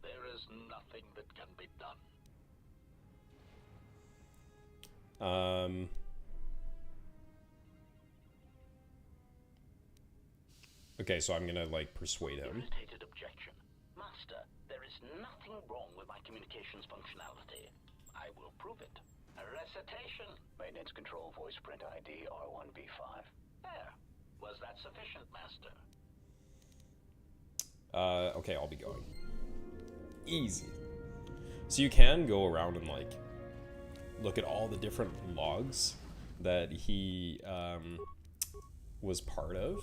there is nothing that can be done. Okay, so I'm gonna, like, persuade him. Irritated objection. Master, there is nothing wrong with my communications functionality. I will prove it. A recitation. Maintenance control voice print ID R1B5. There. Was that sufficient, Master? Okay, I'll be going. Easy. So you can go around and, like, look at all the different logs that he, was part of,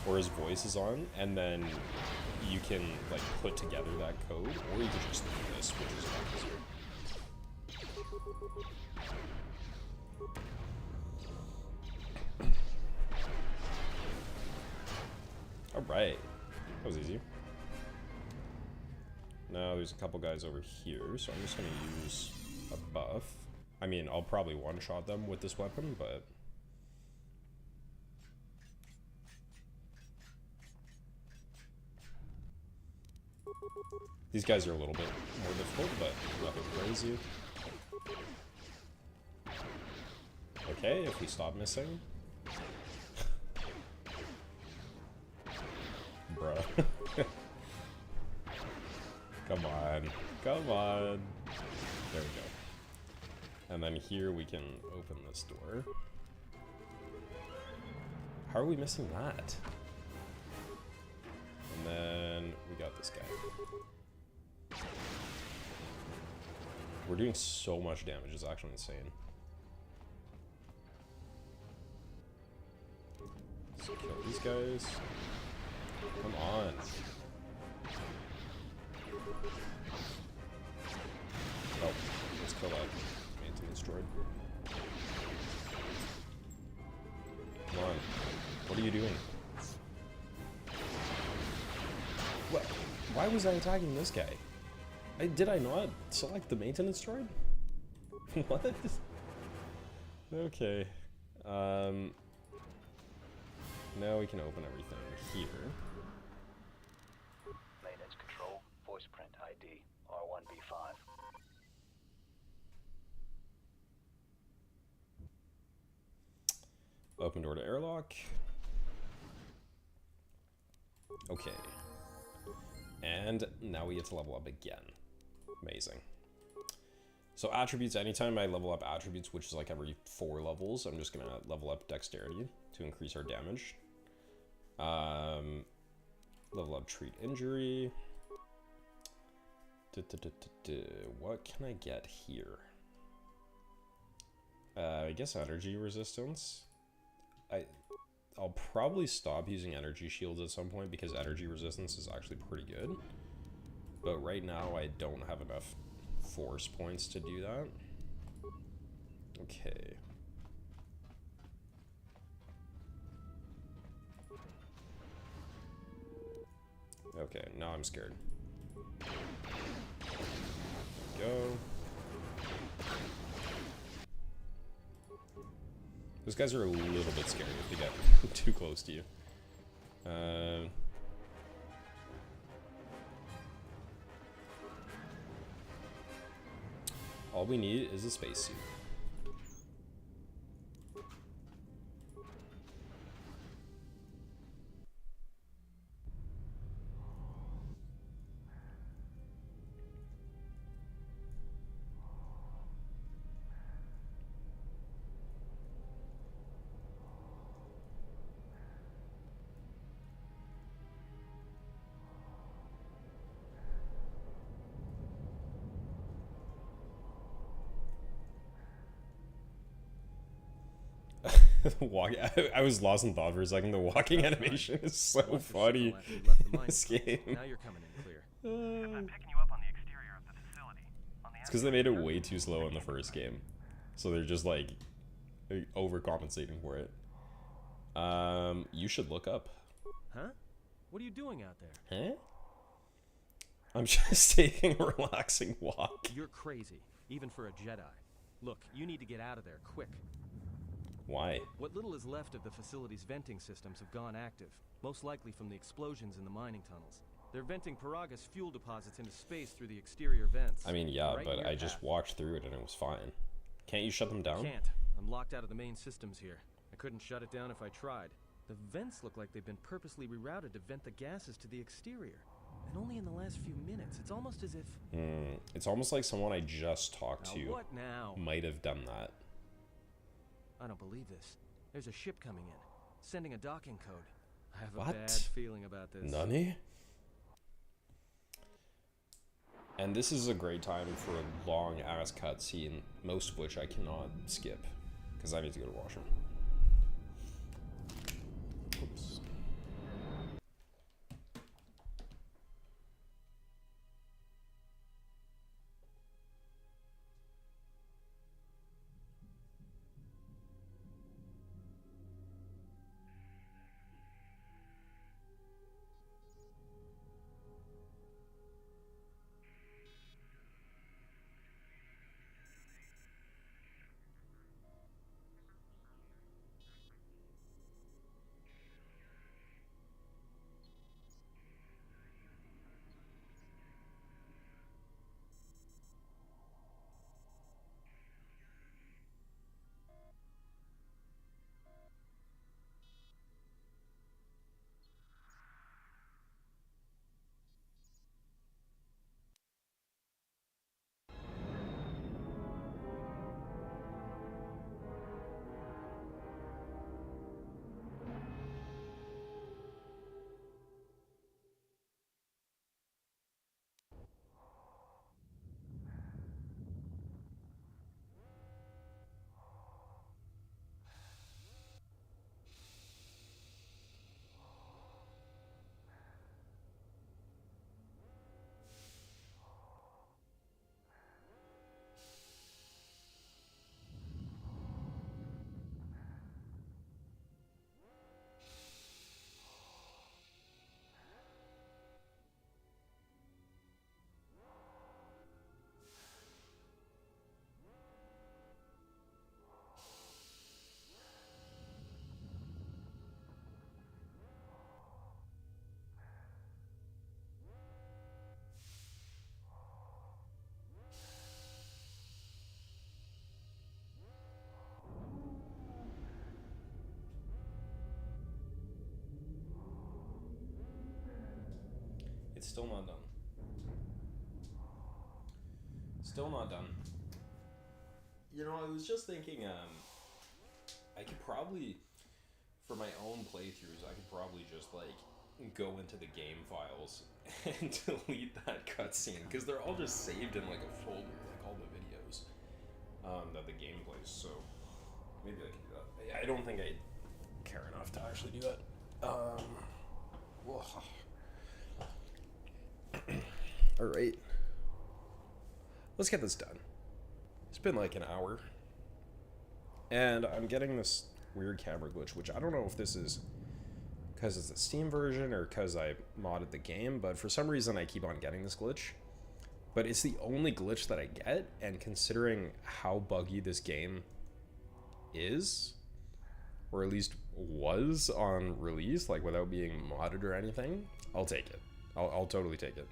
or his voice is on, and then you can, like, put together that code, or you could just do this, which is a lot easier. Alright. That was easy. Now there's a couple guys over here, so I'm just gonna use a buff. I mean, I'll probably one-shot them with this weapon, but... These guys are a little bit more difficult, but nothing crazy. Okay, if we stop missing. Bruh. Come on. Come on. There we go. And then here we can open this door. How are we missing that? And then we got this guy. We're doing so much damage, it's actually insane. Let's kill these guys. Come on. Oh, let's kill that maintenance droid. Come on. What are you doing? What? Why was I attacking this guy? Did I not select the maintenance droid? What? Okay. Now we can open everything here. Maintenance control voice print ID R1B5. Open door to airlock. Okay. And now we get to level up again. Amazing. So attributes, anytime I level up attributes, which is like every 4 levels, I'm just gonna level up dexterity to increase our damage. Level up treat injury. What can I get here? I guess energy resistance. I'll probably stop using energy shields at some point because energy resistance is actually pretty good. But right now I don't have enough force points to do that. Okay. Okay, now I'm scared. Go. Those guys are a little bit scary if they get too close to you. All we need is a spacesuit. I was lost in thought for a second. The walking animation is so funny in this game. Now you're coming in clear. I'm picking you up on the exterior of the facility. It's because they made it way too slow in the first game, so they're just like overcompensating for it. You should look up. Huh? What are you doing out there? Huh? I'm just taking a relaxing walk. You're crazy, even for a Jedi. Look, you need to get out of there, quick. Why? What little is left of the facility's venting systems have gone active, most likely from the explosions in the mining tunnels. They're venting Paraga's fuel deposits into space through the exterior vents. I mean, yeah, right but I just walked through it and it was fine. Can't you shut them down? Can't. I'm locked out of the main systems here. I couldn't shut it down if I tried. The vents look like they've been purposely rerouted to vent the gases to the exterior. And only in the last few minutes. It's almost as if... It's almost like someone I just talked to what now? might have done that. I don't believe this. There's a ship coming in, sending a docking code. I have a What? bad feeling about this. Nani? And this is a great time for a long-ass cutscene, most of which I cannot skip, because I need to go to the washroom. Oops. It's still not done. Still not done. You know, I was just thinking, I could probably, for my own playthroughs, I could probably just, like, go into the game files and delete that cutscene, because they're all just saved in, like, a folder, like, all the videos, that the game plays, so maybe I can do that. I don't think I care enough to actually do that. Alright. Let's get this done. It's been like an hour. And I'm getting this weird camera glitch, which I don't know if this is because it's a Steam version or because I modded the game, but for some reason I keep on getting this glitch. But it's the only glitch that I get, and considering how buggy this game is, or at least was on release, like without being modded or anything, I'll take it. I'll totally take it.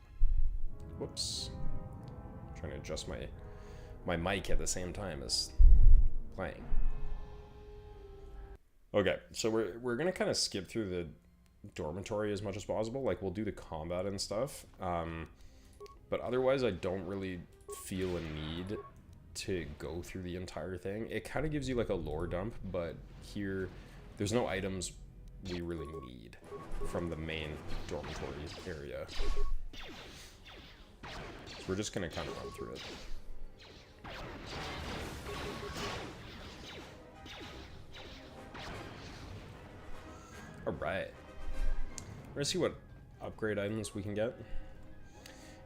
Whoops. Trying to adjust my my mic at the same time as playing. Okay, so we're gonna kind of skip through the dormitory as much as possible. Like, we'll do the combat and stuff, but otherwise I don't really feel a need to go through the entire thing. It kind of gives you like a lore dump, but here there's no items we really need from the main dormitory area. So we're just gonna kind of run through it. Alright. We're gonna see what upgrade items we can get.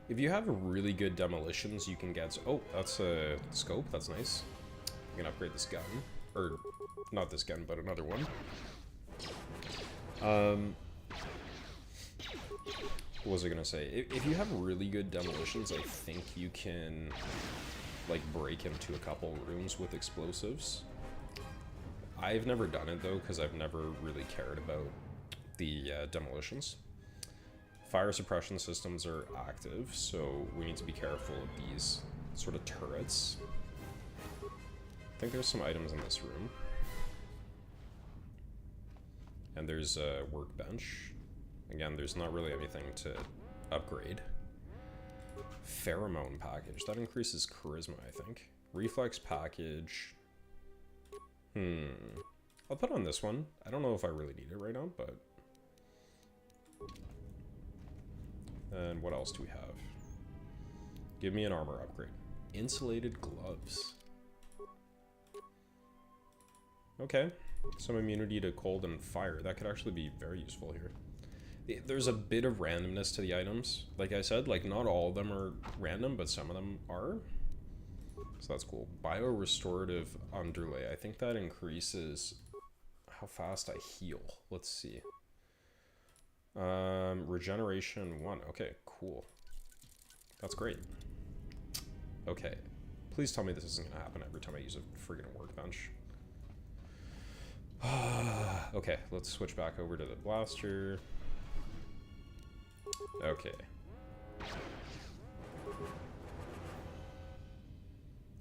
If you have really good demolitions, you can get... Oh, that's a scope. That's nice. You can upgrade this gun. Or, not this gun, but another one. What was I gonna say? If you have really good demolitions, I think you can, like, break into a couple rooms with explosives. I've never done it, though, because I've never really cared about the demolitions. Fire suppression systems are active, so we need to be careful of these sort of turrets. I think there's some items in this room. And there's a workbench. Again, there's not really anything to upgrade. Pheromone package. That increases charisma, I think. Reflex package. I'll put on this one. I don't know if I really need it right now, but... And what else do we have? Give me an armor upgrade. Insulated gloves. Okay. Some immunity to cold and fire. That could actually be very useful here. There's a bit of randomness to the items. Like I said, like, not all of them are random, but some of them are. So that's cool. Bio-restorative underlay. I think that increases how fast I heal. Let's see. Regeneration 1. Okay, cool. That's great. Okay. Please tell me this isn't gonna happen every time I use a friggin' workbench. Okay, let's switch back over to the blaster. Okay.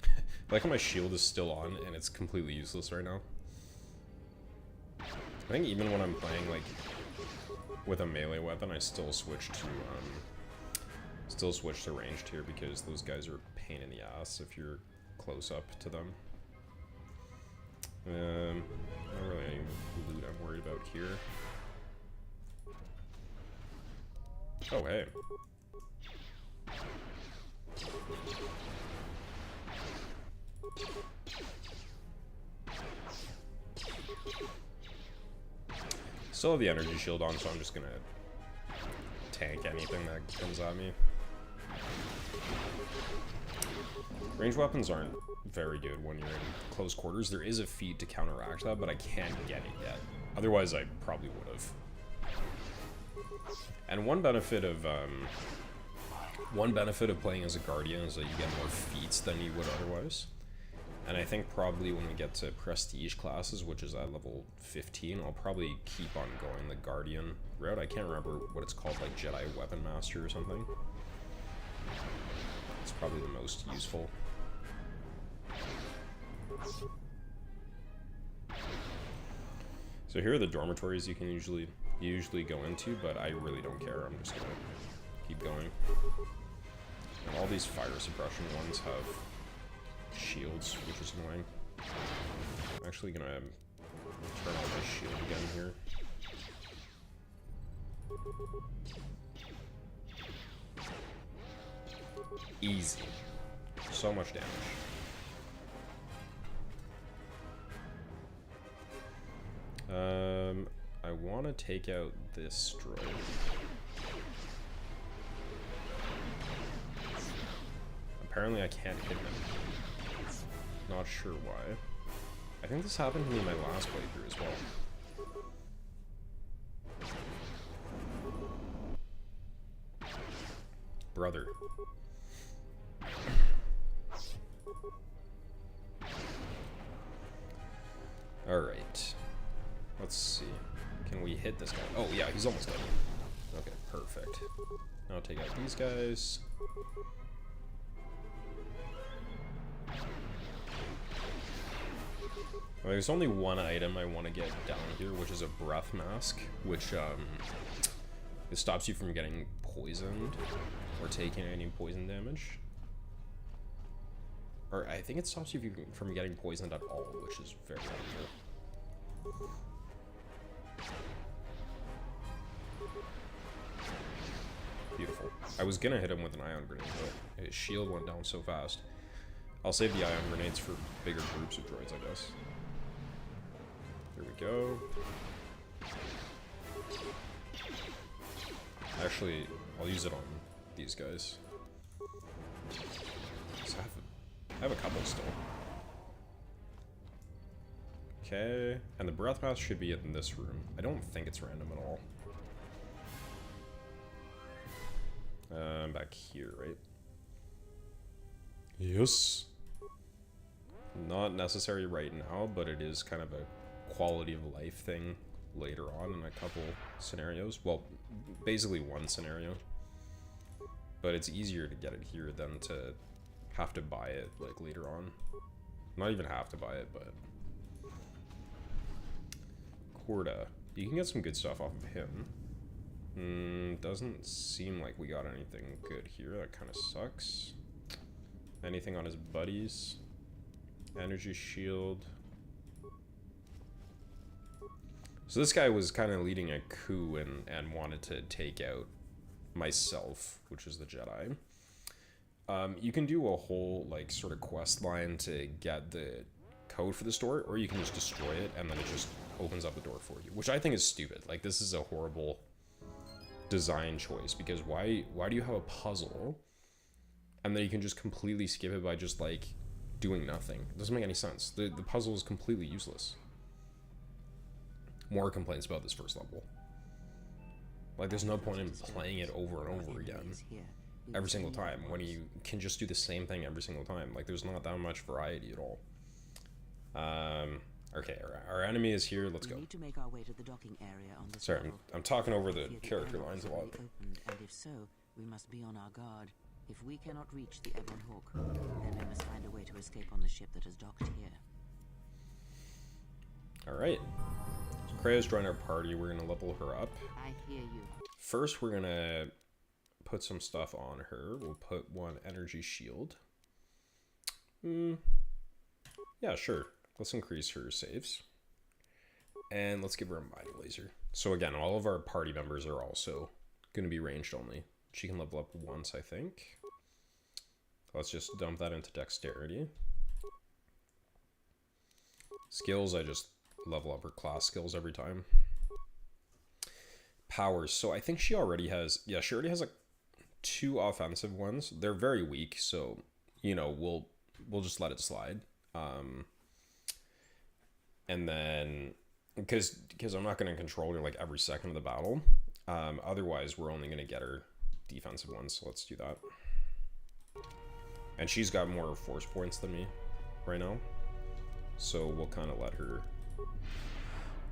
I like how my shield is still on and it's completely useless right now. I think even when I'm playing like with a melee weapon, I still switch to ranged here because those guys are a pain in the ass if you're close up to them. Not really any loot I'm worried about here. Oh, hey. Still have the energy shield on, so I'm just gonna tank anything that comes at me. Ranged weapons aren't very good when you're in close quarters. There is a feat to counteract that, but I can't get it yet. Otherwise, I probably would have. And one benefit of playing as a guardian is that you get more feats than you would otherwise. And I think probably when we get to prestige classes, which is at level 15, I'll probably keep on going the guardian route. I can't remember what it's called, like Jedi Weapon Master or something. It's probably the most useful. So here are the dormitories you can usually go into, but I really don't care. I'm just gonna keep going. And all these fire suppression ones have shields, which is annoying. I'm actually gonna turn on my shield again here. Easy. So much damage. I want to take out this droid. Apparently I can't hit him. Not sure why. I think this happened to me in my last playthrough as well. Brother. Alright. Let's see. Can we hit this guy? Oh yeah, he's almost dead. Okay, perfect. Now take out these guys. There's only one item I want to get down here, which is a breath mask, which it stops you from getting poisoned or taking any poison damage. Or I think it stops you from getting poisoned at all, which is very helpful. Beautiful. I was gonna hit him with an ion grenade, but his shield went down so fast. I'll save the ion grenades for bigger groups of droids, I guess. Here we go. Actually, I'll use it on these guys. I have a couple still. Okay, and the breath mask should be in this room. I don't think it's random at all. Back here, right? Yes. Not necessary right now, but it is kind of a quality of life thing later on in a couple scenarios. Well, basically one scenario. But it's easier to get it here than to have to buy it like later on. Not even have to buy it, but Corda. You can get some good stuff off of him. Doesn't seem like we got anything good here. That kind of sucks. Anything on his buddies? Energy shield. So this guy was kind of leading a coup and wanted to take out myself, which is the Jedi. You can do a whole like sort of quest line to get the code for the store, or you can just destroy it and then it just opens up the door for you, which I think is stupid. Like, this is a horrible design choice, because why do you have a puzzle and then you can just completely skip it by just like doing nothing? It doesn't make any sense. The puzzle is completely useless. More complaints about this first level. Like, there's no point in playing it over and over again every single time when you can just do the same thing every single time. Like, there's not that much variety at all. Okay, our enemy is here. Let's go. We need to make our way to the docking area on this Sorry, level. I'm talking over the character lines a lot. Opened, and if so, we must be on our guard. If we cannot reach the Ebon Hawk, then we must find a way to escape on the ship that has docked here. Alright. So Krea's joined our party. We're going to level her up. I hear you. First, we're going to put some stuff on her. We'll put one energy shield. Yeah, sure. Let's increase her saves. And let's give her a mind laser. So again, all of our party members are also going to be ranged only. She can level up once, I think. Let's just dump that into dexterity. Skills, I just level up her class skills every time. Powers. So I think she already has... Yeah, she already has like 2 offensive ones. They're very weak, so, you know, we'll just let it slide. And then, because I'm not going to control her like every second of the battle. Otherwise, we're only going to get her defensive ones, so let's do that. And she's got more force points than me right now, so we'll kind of let her...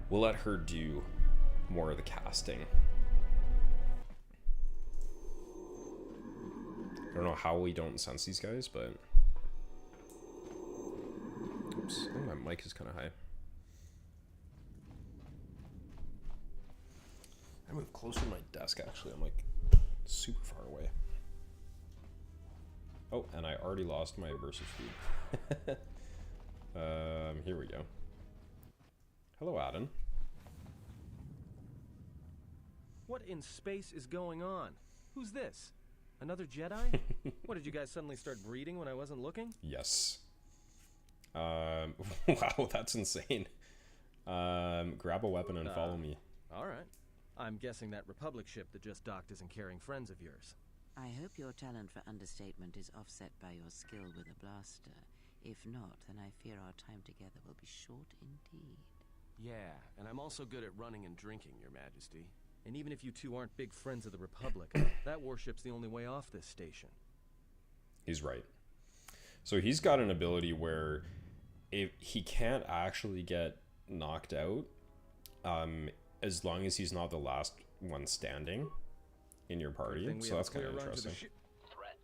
We'll let her do more of the casting. I don't know how we don't sense these guys, but... Oops, I think my mic is kind of high. I moved closer to my desk, actually. I'm like super far away. Oh, and I already lost my aversive speed. Here we go. Hello, Adam. What in space is going on? Who's this? Another Jedi? What, did you guys suddenly start breeding when I wasn't looking? Yes. Wow, that's insane. Grab a weapon and follow me. Alright. I'm guessing that Republic ship that just docked isn't carrying friends of yours. I hope your talent for understatement is offset by your skill with a blaster. If not, then I fear our time together will be short indeed. Yeah, and I'm also good at running and drinking, Your Majesty. And even if you two aren't big friends of the Republic, that warship's the only way off this station. He's right. So he's got an ability where if he can't actually get knocked out, as long as he's not the last one standing in your party. So that's kind of interesting. Threat.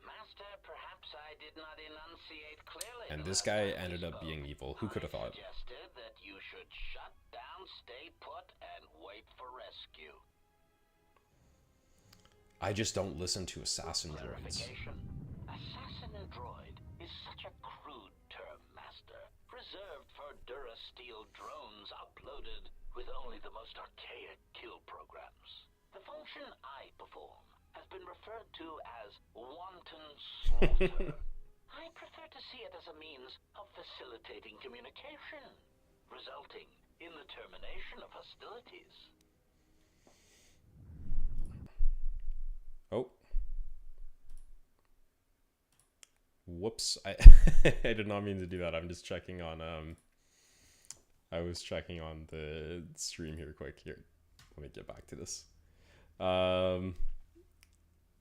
Master, perhaps I did not enunciate enunciate clearly And to this that guy family ended up spoke. being evil. Who could have I thought? suggested that you should shut down, stay put, and wait for rescue. I just don't listen to assassin droids. Clarification. Assassin droid is such a crude term, Master, reserved for Durasteel drones uploaded with only the most archaic kill programs. The function I perform has been referred to as wanton slaughter. I prefer to see it as a means of facilitating communication, resulting in the termination of hostilities. Oh. Whoops. I I did not mean to do that. I'm just checking on I was checking on the stream here quick. Here. Let me get back to this.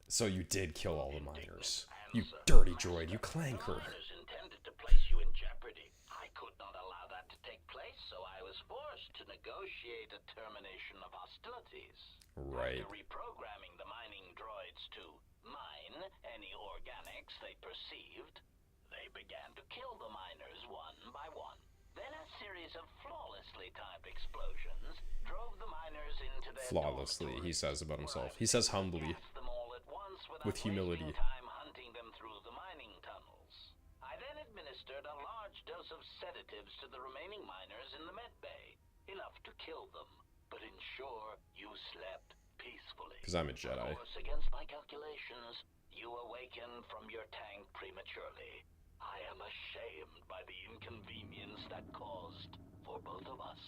So you did kill all the miners. You dirty droid, you clanker. Miners intended to place you in jeopardy. I could not allow that to take place, so I was forced to negotiate a termination of hostilities. Right. After reprogramming the mining droids to mine any organics they perceived, they began to kill the miners one by one. Then a series of flawlessly timed explosions drove the miners into their Flawlessly, he dormitories, says about himself. where He I says humbly. gassed them all at once without With humility. wasting time hunting them through the mining tunnels. I then administered a large dose of sedatives to the remaining miners in the med bay, enough to kill them, but ensure you slept peacefully. Because I'm a Jedi. Of course, against my calculations, you awakened from your tank prematurely. I am ashamed by the inconvenience that caused for both of us.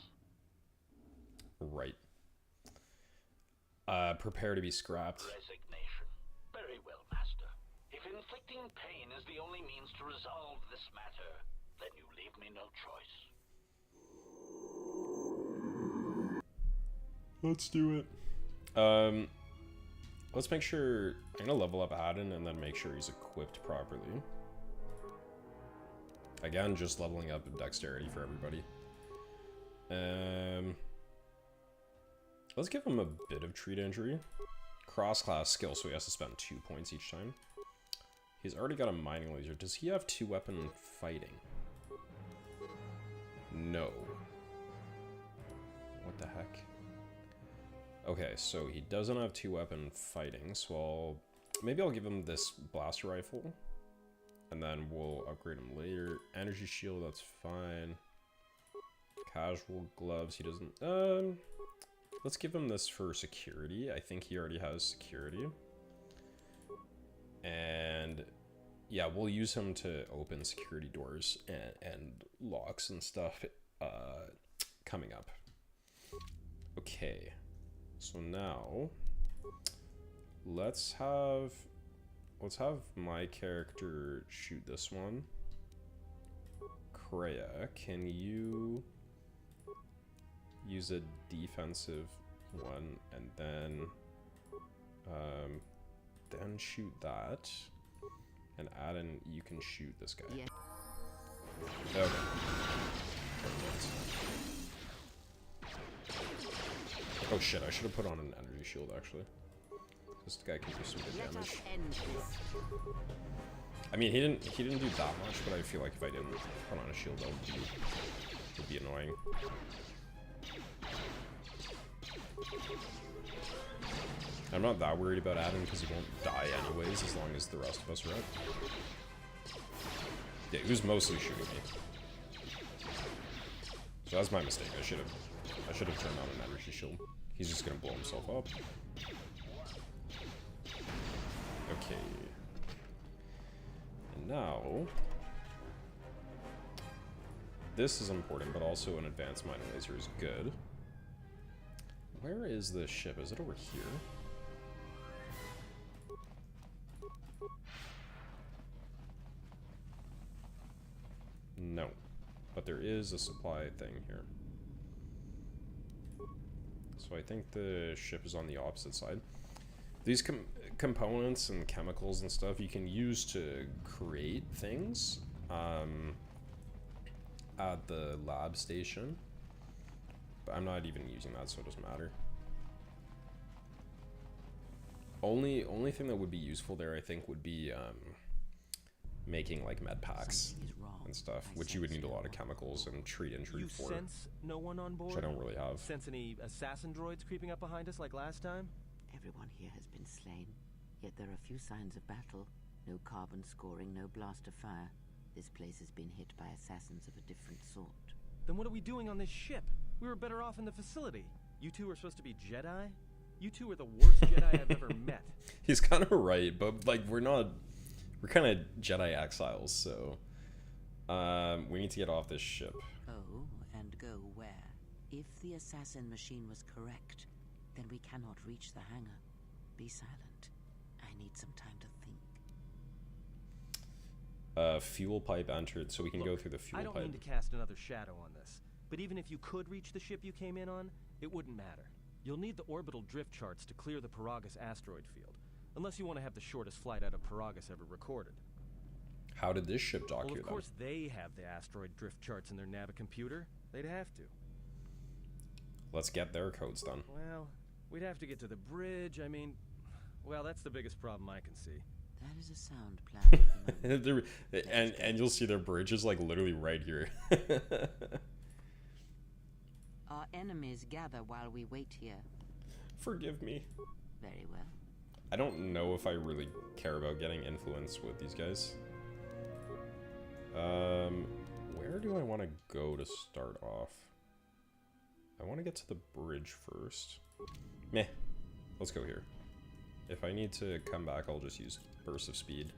Right. Prepare to be scrapped. Resignation. Very well, Master. If inflicting pain is the only means to resolve this matter, then you leave me no choice. Let's do it. Let's make sure... I'm gonna level up Adam and then make sure he's equipped properly. Again, just leveling up dexterity for everybody. Let's give him a bit of treat injury. Cross-class skill, so he has to spend 2 points each time. He's already got a mining laser. Does he have 2-weapon fighting? No. What the heck? Okay, so he doesn't have 2-weapon fighting, so maybe I'll give him this blaster rifle. And then we'll upgrade him later. Energy shield, that's fine. Casual gloves, he doesn't... let's give him this for security. I think he already has security. And... yeah, we'll use him to open security doors and locks and stuff coming up. Okay. So now... let's have my character shoot this one. Kreia, can you use a defensive one and then shoot that? And Adam, you can shoot this guy. Yeah. Okay. Perfect. Oh shit, I should have put on an energy shield actually. This guy can do some good Let us damage. end this. I mean, he didn't do that much, but I feel like if I didn't put on a shield, that would be annoying. I'm not that worried about Adam because he won't die anyways, as long as the rest of us are out. Yeah, he was mostly shooting me. So that's my mistake. I should have turned on an energy shield. He's just gonna blow himself up. Okay. And now... this is important, but also an advanced mining laser is good. Where is this ship? Is it over here? No. But there is a supply thing here. So I think the ship is on the opposite side. These components and chemicals and stuff you can use to create things at the lab station. But I'm not even using that, so it doesn't matter. Only thing that would be useful there, I think, would be making like med packs Something is wrong. and stuff, I which you would sense need a no lot of one. chemicals and treat injury You for, sense no one on board? which I don't really have. Sense any assassin droids creeping up behind us like last time? Everyone here has been slain, yet there are few signs of battle. No carbon scoring, no blast of fire. This place has been hit by assassins of a different sort. Then what are we doing on this ship? We were better off in the facility. You two are supposed to be Jedi? You two are the worst Jedi I've ever met. He's kind of right, but like we're kind of Jedi exiles, so we need to get off this ship. Oh, and go where? If the assassin machine was correct, then we cannot reach the hangar. Be silent. I need some time to think. Fuel pipe entered, so we can go Look, through the fuel I don't pipe. mean to cast another shadow on this, but even if you could reach the ship you came in on, it wouldn't matter. You'll need the orbital drift charts to clear the Paragus asteroid field, unless you want to have the shortest flight out of Paragus ever recorded. How did this ship dock Well, here of course they have the asteroid drift charts in their Navicomputer. They'd have to. Let's get their codes done. Well, we'd have to get to the bridge. I mean, well, that's the biggest problem I can see. That is a sound plan. at the moment. and you'll see their bridge is like literally right here. Our enemies gather while we wait here. Forgive me. Very well. I don't know if I really care about getting influence with these guys. Where do I want to go to start off? I want to get to the bridge first. Meh. Let's go here. If I need to come back, I'll just use burst of speed.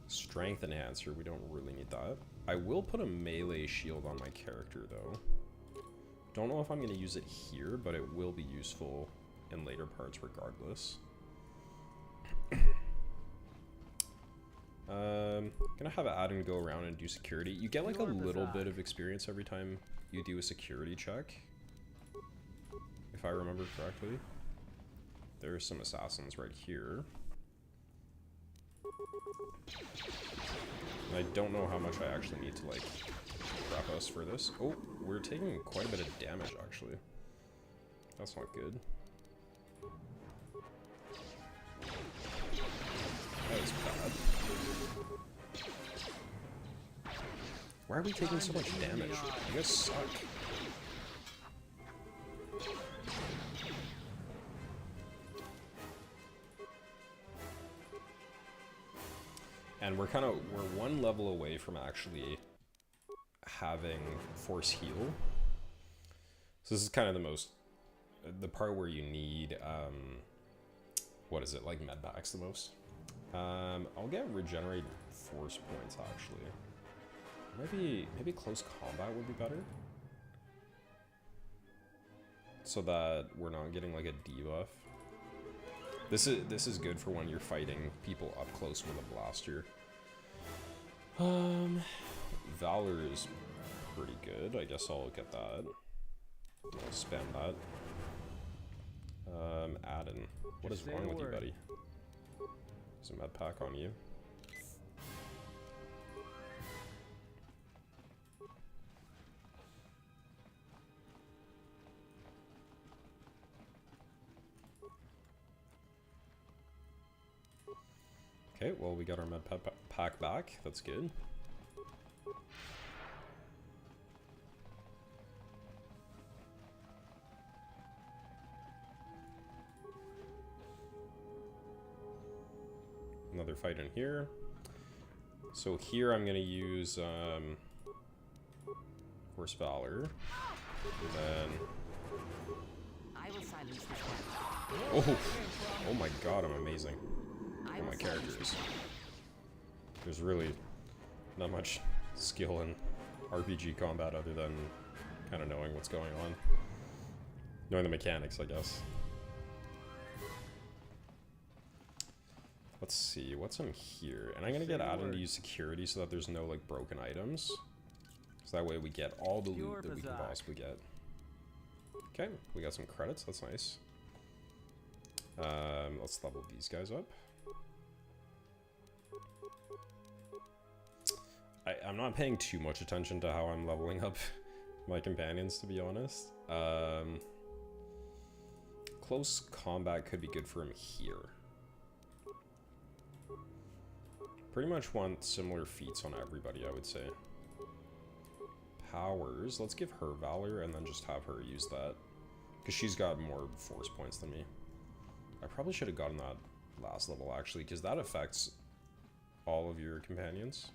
Strength enhancer, we don't really need that. I will put a melee shield on my character though. Don't know if I'm going to use it here, but it will be useful in later parts regardless. Gonna have Adam go around and do security. You get like a little bit of experience every time you do a security check, if I remember correctly. There's some assassins right here. I don't know how much I actually need to like prep us for this. Oh, we're taking quite a bit of damage actually. That's not good. That was bad. Why are we taking so much damage? You guys suck. And we're one level away from actually having force heal. So this is kind of the part where you need, what is it, like medpacks the most? I'll get regenerate force points actually. Maybe close combat would be better. So that we're not getting like a debuff. This is good for when you're fighting people up close with a blaster. Valor is pretty good. I guess I'll get that. I'll spam that. Aden, what is wrong with you, buddy? There's a med pack on you. Okay, well we got our med pack back. That's good. Another fight in here. So here I'm gonna use Force Valor. And then I will silence this one. oh my god, I'm amazing. Oh, my characters. There's really not much skill in RPG combat other than kind of knowing what's going on. Knowing the mechanics, I guess. Let's see, what's in here? And I'm gonna get Adam to use security so that there's no like broken items. So that way we get all the loot that we can possibly get. Okay, we got some credits, that's nice. Let's level these guys up. I'm not paying too much attention to how I'm leveling up my companions, to be honest. Close combat could be good for him here. Pretty much want similar feats on everybody, I would say. Powers, let's give her Valor and then just have her use that. Because she's got more force points than me. I probably should have gotten that last level, actually, because that affects all of your companions.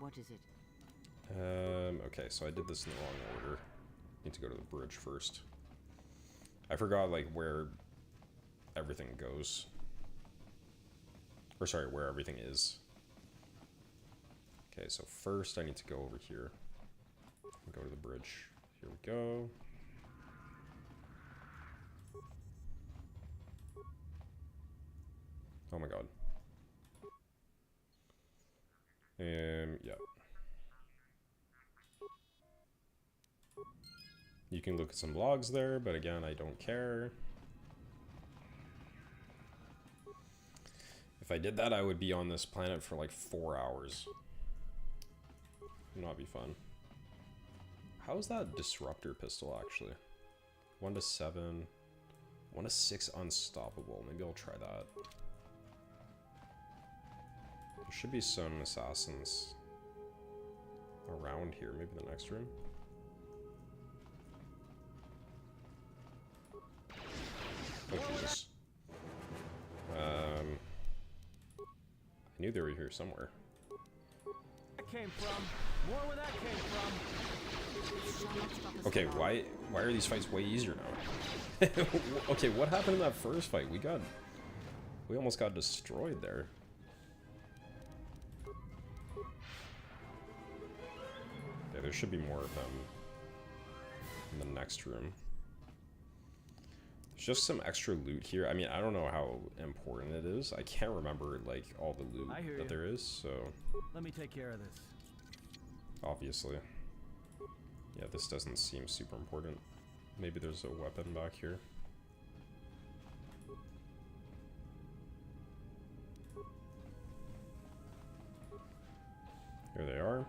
What is it? Okay, so I did this in the wrong order. Need to go to the bridge first. I forgot, like, where everything goes. Or, sorry, where everything is. Okay, so first I need to go over here. Go to the bridge. Here we go. Oh my god. Yeah. You can look at some logs there, but again, I don't care. If I did that, I would be on this planet for like 4 hours. Would not be fun. How is that disruptor pistol actually? 1 to 7. 1 to 6 unstoppable. Maybe I'll try that. There should be some assassins around here. Maybe the next room. Oh Jesus. I knew they were here somewhere. That came from. More where that came from. Okay, why are these fights way easier now? Okay, what happened in that first fight? We almost got destroyed there. Okay, there should be more of them in the next room. There's just some extra loot here. I mean, I don't know how important it is. I can't remember like all the loot that there is, so Let me take care of this. obviously. Yeah, this doesn't seem super important. Maybe there's a weapon back here. Here they are.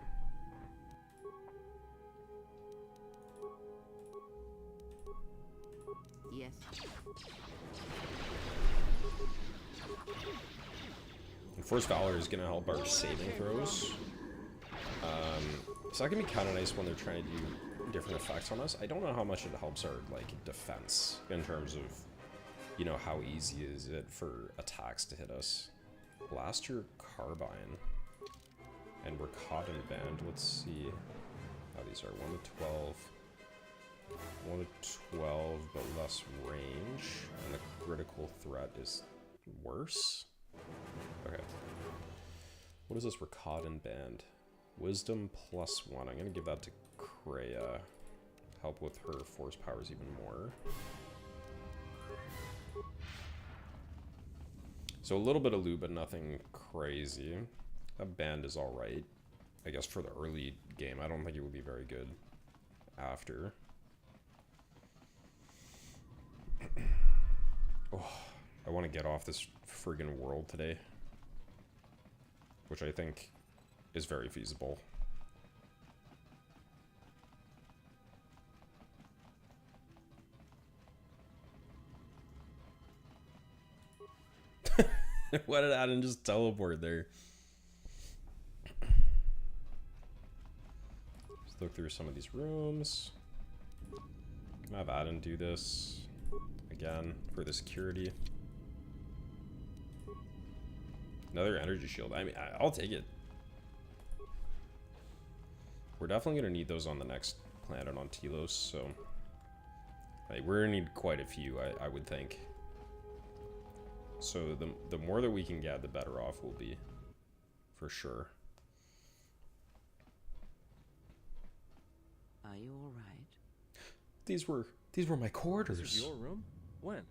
Yes. And Force Valor is going to help our saving throws. So that can be kind of nice when they're trying to do different effects on us. I don't know how much it helps our like defense in terms of, you know, how easy is it for attacks to hit us. Blaster Carbine. And we're caught in band. Let's see how these are. 1 to 12. 1 to 12, but less range. And the critical threat is worse. Okay. What is this? We're caught in band. Wisdom +1. I'm gonna give that to Kreia. Help with her force powers even more. So a little bit of loot, but nothing crazy. That band is alright. I guess for the early game. I don't think it would be very good after. Oh, I want to get off this friggin' world today. Which I think is very feasible. Why did Adam just teleport there? Let's look through some of these rooms. Can I have Adam do this again for the security? Another energy shield. I mean, I'll take it. We're definitely going to need those on the next planet on Telos, so like, we're going to need quite a few, I would think. So the more that we can get, the better off we'll be, for sure. Are you all right? These were my quarters. This is your room? When?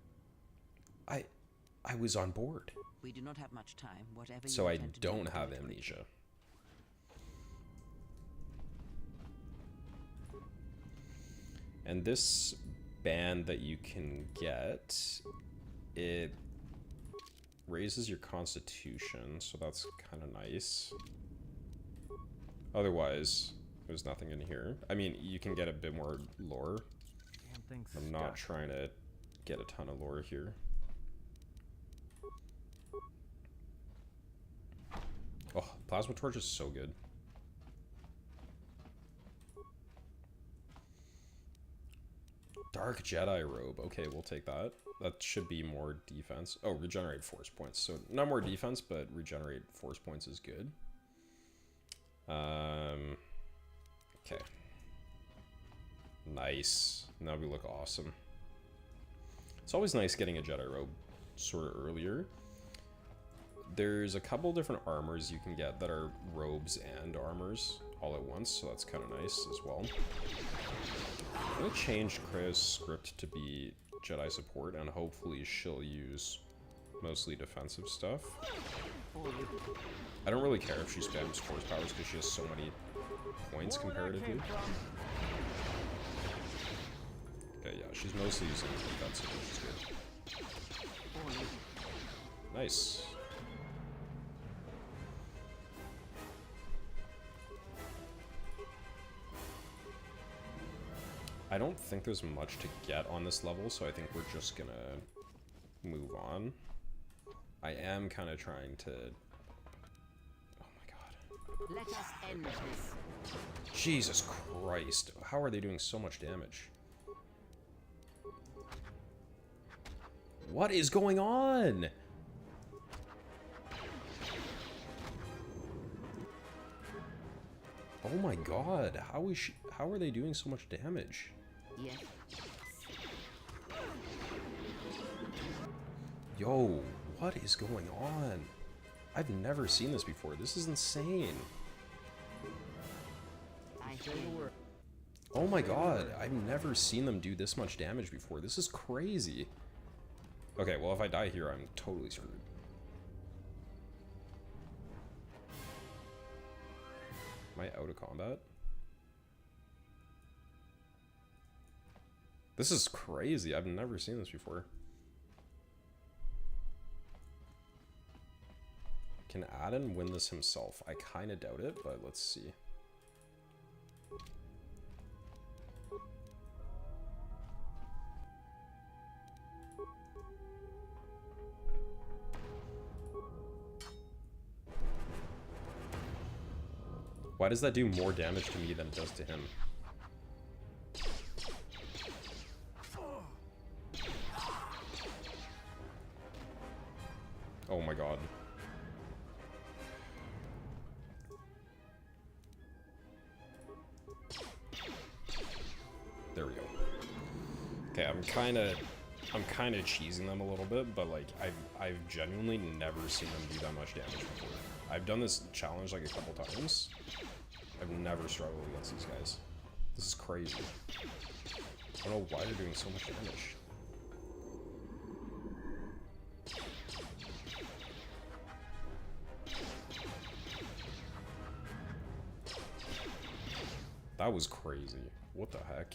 I was on board. We do not have much time. Whatever you So I intend to do, don't do have it quickly. amnesia. And this band that you can get, it raises your constitution, so that's kind of nice. Otherwise, there's nothing in here. I mean, you can get a bit more lore. Damn thing's I'm not stuck. trying to get a ton of lore here. Oh, plasma torch is so good. Dark Jedi robe. Okay, we'll take that. That should be more defense. Oh, regenerate force points. So not more defense, but regenerate force points is good. Okay. Nice. Now we look awesome. It's always nice getting a Jedi robe sort of earlier. There's a couple different armors you can get that are robes and armors all at once, so that's kind of nice as well. I'm going to change Krea's script to be Jedi support, and hopefully she'll use mostly defensive stuff. I don't really care if she spams force powers because she has so many points comparatively. Okay, yeah, she's mostly using defensive, which is good. Nice. I don't think there's much to get on this level, so I think we're just gonna move on. I am kind of trying to... Oh my god. Let us end this. Jesus Christ. How are they doing so much damage? What is going on? Oh my god. How are they doing so much damage? Yes. Yo, what is going on? I've never seen this before. This is insane. I hear you. Oh my god, I've never seen them do this much damage before. This is crazy. Okay, well if I die here, I'm totally screwed. Am I out of combat? This is crazy. I've never seen this before. Can Adam win this himself? I kind of doubt it, but let's see. Why does that do more damage to me than it does to him? Oh my god. There we go. Okay, I'm kind of cheesing them a little bit, but like I've genuinely never seen them do that much damage before. I've done this challenge like a couple times. I've never struggled against these guys. This is crazy. I don't know why they're doing so much damage. That was crazy. What the heck?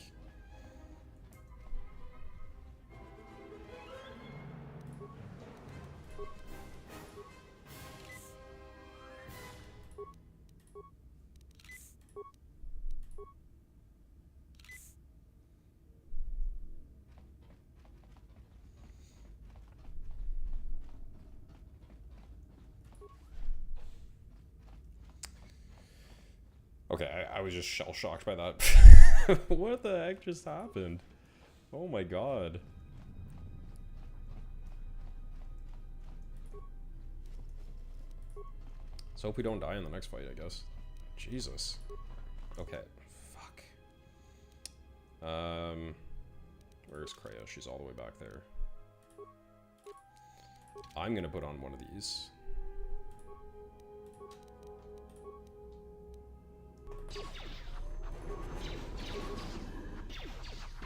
Okay, I was just shell-shocked by that. What the heck just happened? Oh my god. Let's hope we don't die in the next fight, I guess. Jesus. Okay. Fuck. Where's Kreia? She's all the way back there. I'm gonna put on one of these.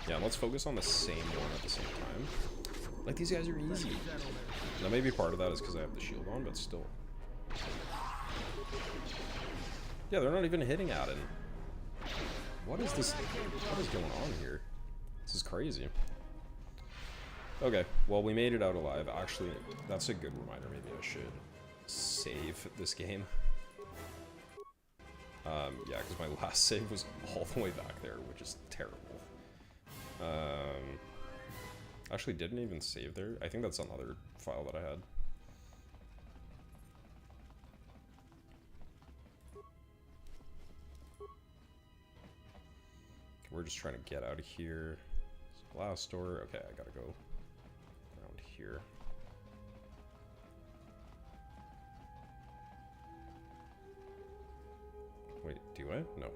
Yeah, let's focus on the same one at the same time. Like, these guys are easy. Now, maybe part of that is because I have the shield on, but still. Yeah, they're not even hitting Aden. What is this? What is going on here? This is crazy. Okay, well, we made it out alive. Actually, that's a good reminder. Maybe I should save this game. Yeah, because my last save was all the way back there, which is terrible. Actually didn't even save there. I think that's another file that I had. We're just trying to get out of here. Blast door. Okay, I gotta go around here. Wait, do I? No.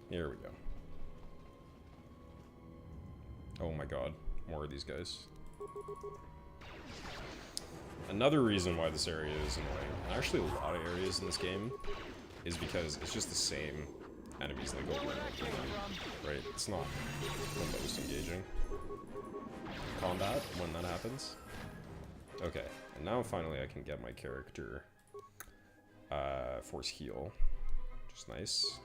Here we go. Oh my god, more of these guys. Another reason why this area is annoying, and actually a lot of areas in this game, is because it's just the same enemies that go over and over again, right? It's not the most engaging combat when that happens. Okay, and now finally I can get my character force heal, which is nice.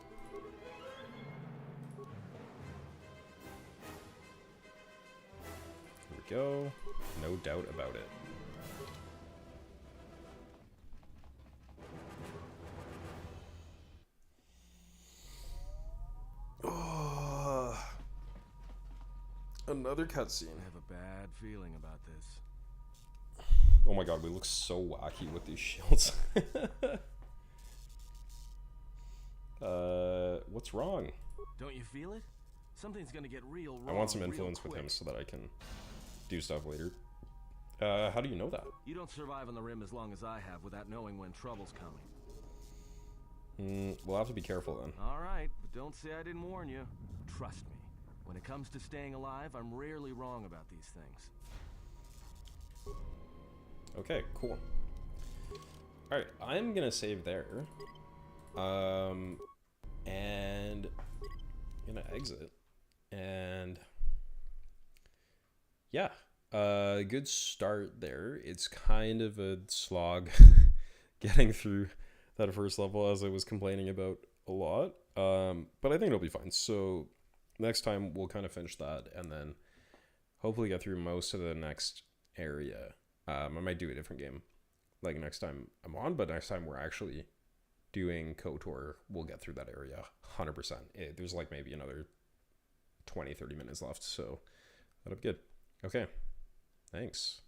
Here we go, no doubt about it. Another cutscene. I have a bad feeling about this. Oh my god, we look so wacky with these shields. What's wrong? Don't you feel it? Something's gonna get real wrong. I want some real influence with quick. him so that I can do stuff later. How do you know that? You don't survive on the rim as long as I have without knowing when trouble's coming. We'll have to be careful then. Alright, but don't say I didn't warn you. Trust me, when it comes to staying alive, I'm rarely wrong about these things. Okay, cool. Alright, I'm gonna save there. And I'm gonna exit. And yeah, good start there. It's kind of a slog getting through that first level, as I was complaining about a lot. But I think it'll be fine. So next time we'll kind of finish that and then hopefully get through most of the next area. I might do a different game like next time I'm on, but next time we're actually doing KOTOR, we'll get through that area 100%. There's like maybe another 20-30 minutes left, so that'll be good. Okay, thanks.